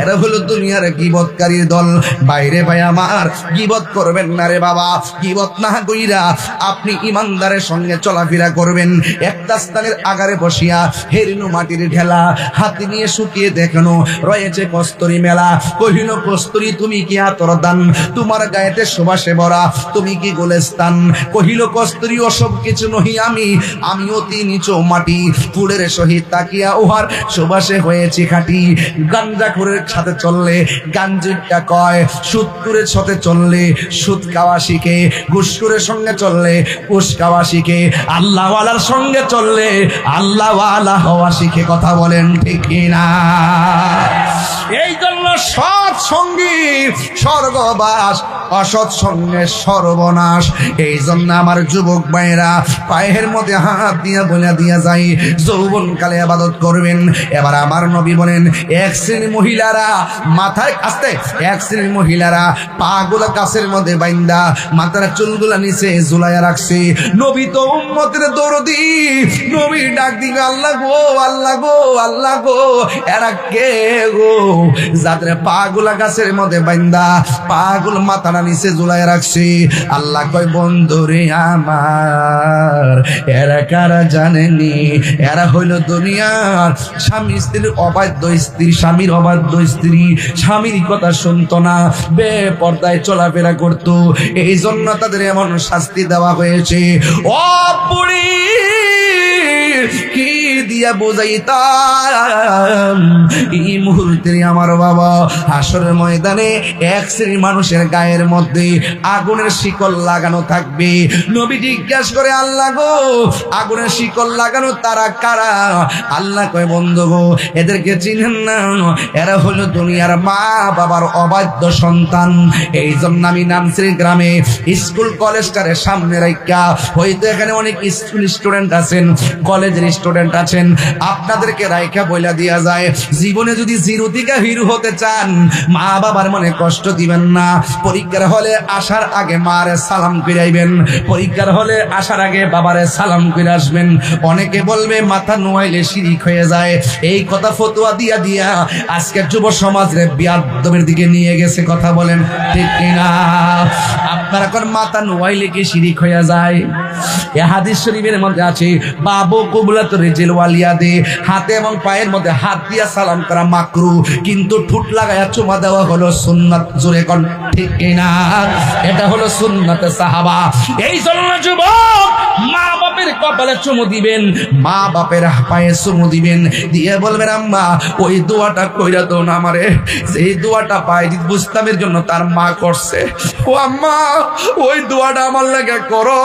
এরা হলো দুনিয়ার গীবতকারীর দল। বাইরে ভাই আমার, গীবত করবেন না রে বাবা। গীবত না কইরা আপনি ইমানদারের সঙ্গে চলাফেরা করবেন। একটা স্থানের আগারে বসিয়া হেরিনু মাটির ঢেলা হাতে নিয়ে শুকিয়ে দেখানো রয়েছে কস্তুরী মেলা। কহিল কস্তুরী তুমি কি আতর দান, তোমার গায়েতে সুবাসে ভরা, তুমি কি গোলেস্তান? কহিল কস্তুরী ওসব কিছু নহি আমি, আমি অতি নিচু মাটি, ফুলের সহিত তাকিয়া উহার সুবাসে হয়েছি খাঁটি। গাঞ্জাখোরের সাথে চললে গাঞ্জিটা কয়, সুদখোরের সাথে চললে সুদ খাওয়া শিখে, ঘুষখোরের সঙ্গে চললে ঘুষ খাওয়া শিখে, আল্লাহওয়ালার সঙ্গে চললে আল্লাহওয়ালা হওয়া শিখে। কথা বলেন ঠিক কিনা? এই জন্য সৎ সঙ্গী স্বর্গবাস, অসৎ সঙ্গে সর্বনাশ। এই জন্য আমার যুবক ভাইয়েরা পায়ের মধ্যে হাত দিয়া বলে দিয়া যায়, যৌবনকালে ইবাদত করবেন। এবার আমার নবী বলেন, 1 শ্রেণীর মহিলারা মাথায় আসতে, 1 শ্রেণীর মহিলারা পাগুলা গাছের মধ্যে বাইন্দা মাথার চুলগুলা নিচে ঝুলাইয়া রাখছে। নবী তো উম্মতের দরদি, নবী ডাক দিবে, আল্লাহ গো, আল্লাহ গো, আল্লাহ গো, এরা কে গো? যাদের পাগুলা গাছের মধ্যে বাইন্দা পাগুলো মাথাটা নিচে ঝুলাইয়া রাখছে। আল্লাহ কয়, বন্ধুরে আমার, এরা কারা জানেনি? এরা হইল দুনিয়ার স্বামী স্ত্রীর অবাধ্য স্ত্রী, স্বামীর অবাধ্য স্ত্রী, স্বামীর কথা শুনতো না, বেপরদায় চলাফেরা করতো। এই জন্য তাদের এমন শাস্তি দেওয়া হয়েছে। ও বুড়ি, কি দিয়া বুঝাইতাম এই মুহূর্তে আমার বাবা, হাসরের ময়দানে 1 শ্রেণীর মানুষের গায়ের মধ্যে আগুনের শিকল লাগানো থাকবে। নবী জিজ্ঞাসা করে, আল্লাহ গো, আগুনের শিকল লাগানো তারা কারা? আল্লাহ কয়, বন্ধু গো, এদেরকে চিনেন না? এরা হলো দুনিয়ার মা বাবার অবাধ্য সন্তান। এই জন্য আমি নামশ্রী গ্রামে স্কুল কলেজটারে সামনে রাখা, হয়তো এখানে অনেক স্কুল স্টুডেন্ট আছেন, কলেজের স্টুডেন্ট আছেন, আপনাদেরকে রাইখা বইলা দিয়া যায়, জীবনে যদি জিরো থেকে হিরো হতে চান, মা বাবার মনে কষ্ট দিবেন না। পরীক্ষার হলে আসার আগে মারে সালাম করে আইবেন, পরীক্ষার হলে আসার আগে বাবারে সালাম করে আসবেন। অনেকে বলবে মাথা নোয়াইলে শিরিক হয়ে যায়, এই কথা ফতোয়া দিয়া দিয়া আজকের যুব সমাজে বিয়াদবের দিকে নিয়ে গেছে। কথা বলেন ঠিক কিনা? আপনারা কোন মাথা নোয়াইলে কি শিরিক হয়ে যায়? এই হাদিস শরীফের মধ্যে আছে, বাবু কুবলাত রিজিল ওয়ালিয়াদে, হাতে এবং পায়ের মধ্যে হাত দিয়া সালাম করা মাকরু, কিন্তু ঠোঁট লাগায়া চুমা দেওয়া হলো সুন্নাত। জোরে কোন ঠিক কিনা? এটা হলো সুন্নাতে সাহাবা। এই জন্য যুবক, মা বাপের কপালে চুমু দিবেন, মা বাপের পায়ে চুমু দিবেন, দিয়ে বলবেন, আম্মা ওই দোয়াটা কইরা দাও না আমারে, সেই দোয়াটা বাইজিদ বুস্তামের জন্য তার মা করছে। ও আম্মা, ওই দোয়াটা আমার লাগে করো,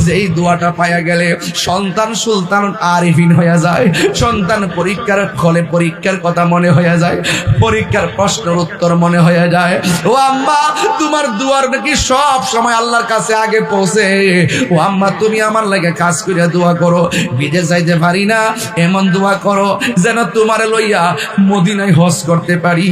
যেই দোয়াটা পাইয়া গেলে সন্তান সুলতান আরিফিন হয়ে যায়, সন্তান পরীক্ষার হলে পরীক্ষার কথা মনে হয়ে যায়, পরীক্ষার প্রশ্নের উত্তর মনে হয়ে যায়। ও আম্মা, তোমার দুয়ার নাকি সব সময় আল্লাহর কাছে আগে পৌঁছে। ও আম্মা, তুমি তুমি আমার লাগে কাজ করিয়া দোয়া করো, বিদেশ যাইতে পারি না এমন দোয়া করো যেন তোমারে লইয়া মদিনায় হজ করতে পারি,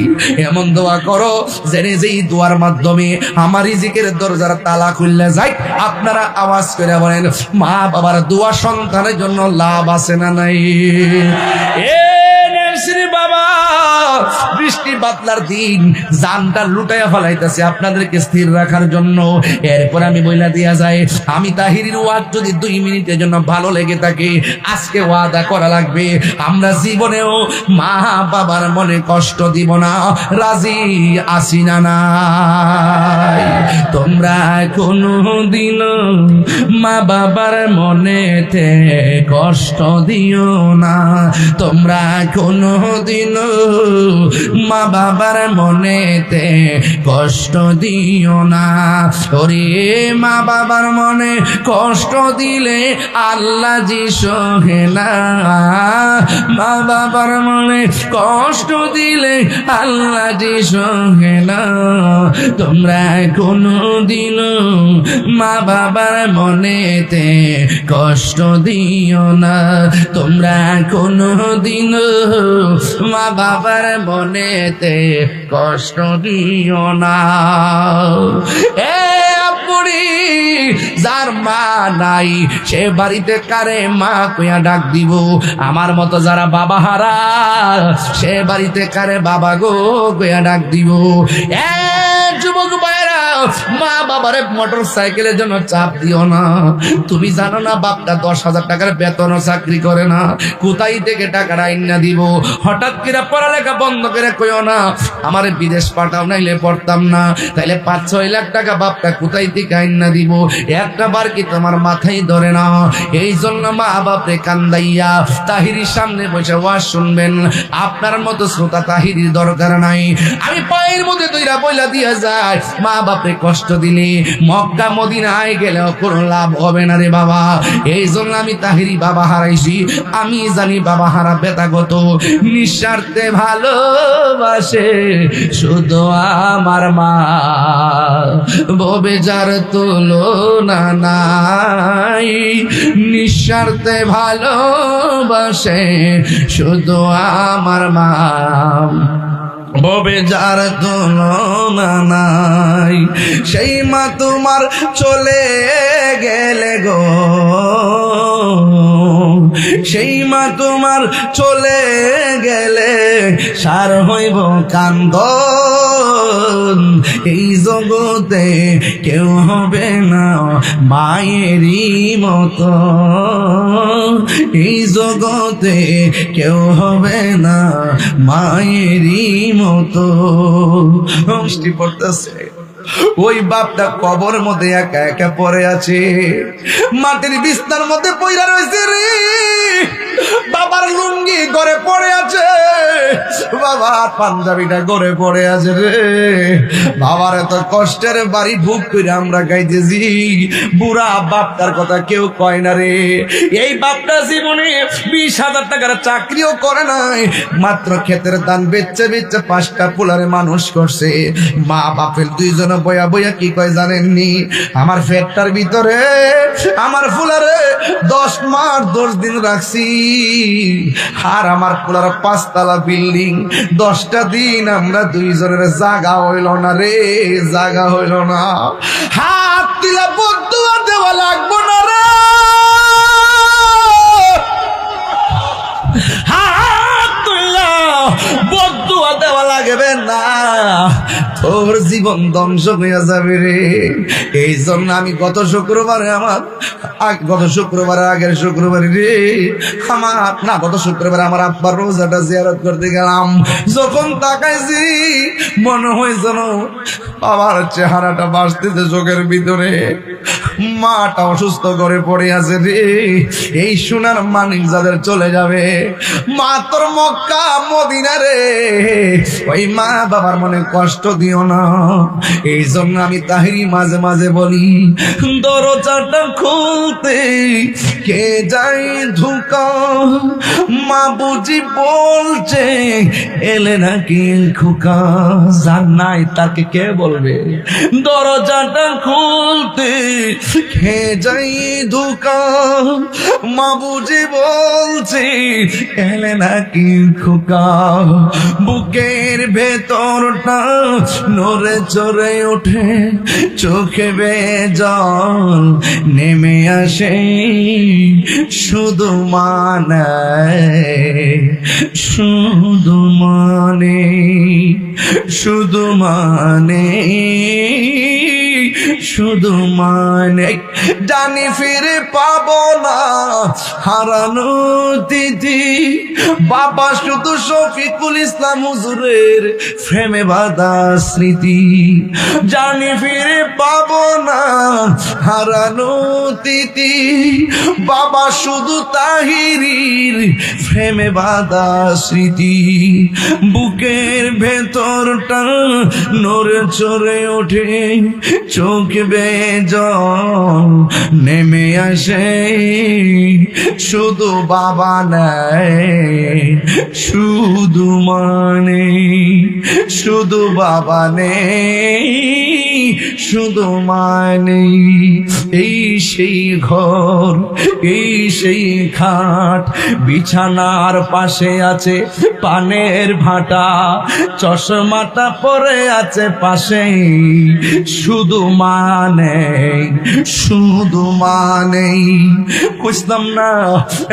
এমন দোয়া করো যেন যেই দোয়ার মাধ্যমে আমার রিজিকের দরজার তালা খুললে যায়। আপনারা আওয়াজ করে বলেন, মা বাবার দোয়া সন্তানের জন্য লাভ আছে না নাই? বাবা, বৃষ্টি বাদলার দিন জানটা লুটাইয়া ফেলাইতেছে আপনাদেরকে স্থির রাখার জন্য। এরপর আমি বইলা দিয়া যায়, আমি তাহিরির ওয়াজ যদি 2 মিনিটের জন্য ভালো লেগে থাকে, আজকে ওয়াদা করা লাগবে আমরা জীবনেও মা বাবার মনে কষ্ট দিব না। রাজি আসি না নাই? তোমরা কোনদিন মা বাবার মনেতে কষ্ট দিও না, তোমরা কোনদিন মা বাবার মনেতে কষ্ট দিও না। ওরে মা বাবার মনে কষ্ট দিলে আল্লাহ জি সহে না, মা বাবার মনে কষ্ট দিলে আল্লাহ জি সহে না। তোমরা কোনদিন মা বাবার মনেতে কষ্ট দিও না, তোমরা কোনদিন মা বাবার মনেতে কষ্ট দিও না। এ আপুরি, যার মা নাই সে বাড়িতে কারে মা কইয়া ডাক দিব? আমার মতো যারা বাবা হারা সে বাড়িতে কারে বাবা গো কইয়া ডাক দিব? এ যুবক ভাইরা, মা বাবারে মোটর সাইকেলের জন্য চাপ দিও না। তুমি জানো না বাপটা 10,000 টাকার বেতন চাকরি করে না, কোথায় থেকে টাকাটা আইনা দিব? হঠাৎ করে পড়ালেখা বন্ধ করে কইও না আমারে বিদেশ পাঠাও, নাইলে পড়তাম না। তাইলে 5-6 লাখ টাকা বাপটা কোথায় থেকে আইনা দিব? একটা বার কি তোমার মাথায় ধরে না? এই জন্য মা বাপরে কান্দাইয়া তাহিরির সামনে বসে ওয়াজ শুনবেন। আপনার মতো শ্রোতা তাহিরির দরকার নাই। আমি পায়ের মধ্যে দইরা বইলা দিয়া যায়, মা বাপরে কষ্ট দিলে মক্কা মদিনায় গেলেও কোনো লাভ হবে না রে বাবা। এই জন্য আমি তাহিরি বাবা হারাইছি, আমি জানি বাবা হারা বেতাগত। নিঃস্বার্থে ভালোবাসে শুধু আমার মা, ববে যার তুলনা নাই। নিঃস্বার্থে ভালোবাসে শুধু আমার মা, ববে যার তুলনা নাই। সেই মা তোমার চলে গেলে গো, সেই মা তোমার চলে গেলে সার হইব কান্দন। এই জগতে কেউ হবে না মায়েরই মতো, এই জগতে কেউ হবে না মায়েরই মতো। বৃষ্টি পড়তেছে, ওই বাপটা কবর মধ্যে একা একা পড়ে আছে, মাটির বিছনার মধ্যে পইরা রয়েছে রে। বাবার লুঙ্গি ঘরে পড়ে আছে, বাবার পাঞ্জাবিটা ঘরে পড়ে আছে রে। বাবার এত কষ্টের বাড়ি ভুগ করে আমরা গাইতেছি, বুড়া বাপটার কথা কেউ কয় না রে। এই বাপটা জীবনে 20,000 টাকার চাকরিও করে নাই, মাত্র ক্ষেতের ধান বেচে বেচে 5টা পোলারে মানুষ করছে। মা বাপের 2 জন বয়া বয়া কি কয় জানেননি? আমার পেটটার ভিতরে আমার ফুলারে 10 মাস 10 দিন রাখছি, আর আমার ফুলার 5 তলা বিল্ডিং, 10টা দিন আমরা 2 জনের জায়গা হইল না রে, জায়গা হইল না। হাত দিলা বদুয়া দেওয়া লাগবো না রে, হাত তুইলা বদুয়া দেওয়া লাগবে না, তোর জীবন ধ্বংস হয়ে যাবে রে। এই জন্য আমি গত শুক্রবারে আগের শুক্রবারে রে গত শুক্রবারে আমার আব্বার রোজাটা জিয়ারত করতে গেলাম। যখন তাকাইছি মনে হয় যেন বাবার চেহারাটা বাসতেছে চোখের ভিতরে। মাটা অসুস্থ করে পড়ে আছে রে। এই সোনার মানিক যাদের চলে যাবে, মা তোর মক্কা মদিনা রে, ওই মা বাবার মনে কষ্ট দিও না। এই জন্য আমি তাহিরি মাঝে মাঝে বলি, দরজাটা খুলতে কে যাই ধুকা, মা বুঝি বলছে এলে নাকি খুকা। যার নাই তাকে কে বলবে? দরজাটা খুলতে খেয়ে যাই ধোকা। মা বুঝি বলছি এলে নাকি খোকা, বুকের ভেতরটা নড়ে চড়ে ওঠে, চোখে বেজল নেমে আসে, শুধু মানে শুধু মানে শুধু মানে শুধু মানে জানি ফিরে পাবো না হারানো তিথি। বাবা শুধু শফিকুল ইসলাম হুজুরের প্রেমে বাঁধা স্মৃতি, জানি ফিরে পাবো না হারানো তিথি। বাবা শুধু তাহিরির প্রেমে বাঁধা স্মৃতি, বুকের ভেতরটা নড়ে চড়ে ওঠে, চোখ বেজল নেমে আসে, শুধু বাবা নেই শুধু মানে শুধু বাবা নেই শুধু মানে। এই সেই ঘর, এই সেই খাট, বিছানার পাশে আছে পানের ভাটা, চশমাটা পরে আছে পাশে, শুধু মানে শুধু মানে। বুঝলাম না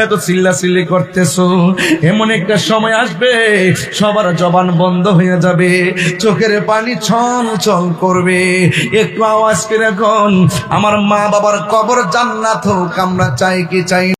এত চিল্লাচিল্লি করতেছো, এমন একটা সময় আসবে সবার জবান বন্ধ হয়ে যাবে, চোখের পানি ছল ছল করবে। একটু আওয়াজ করে এখন আমার মা বাবার কবর জান্নাত হোক, আমরা চাই কি চাই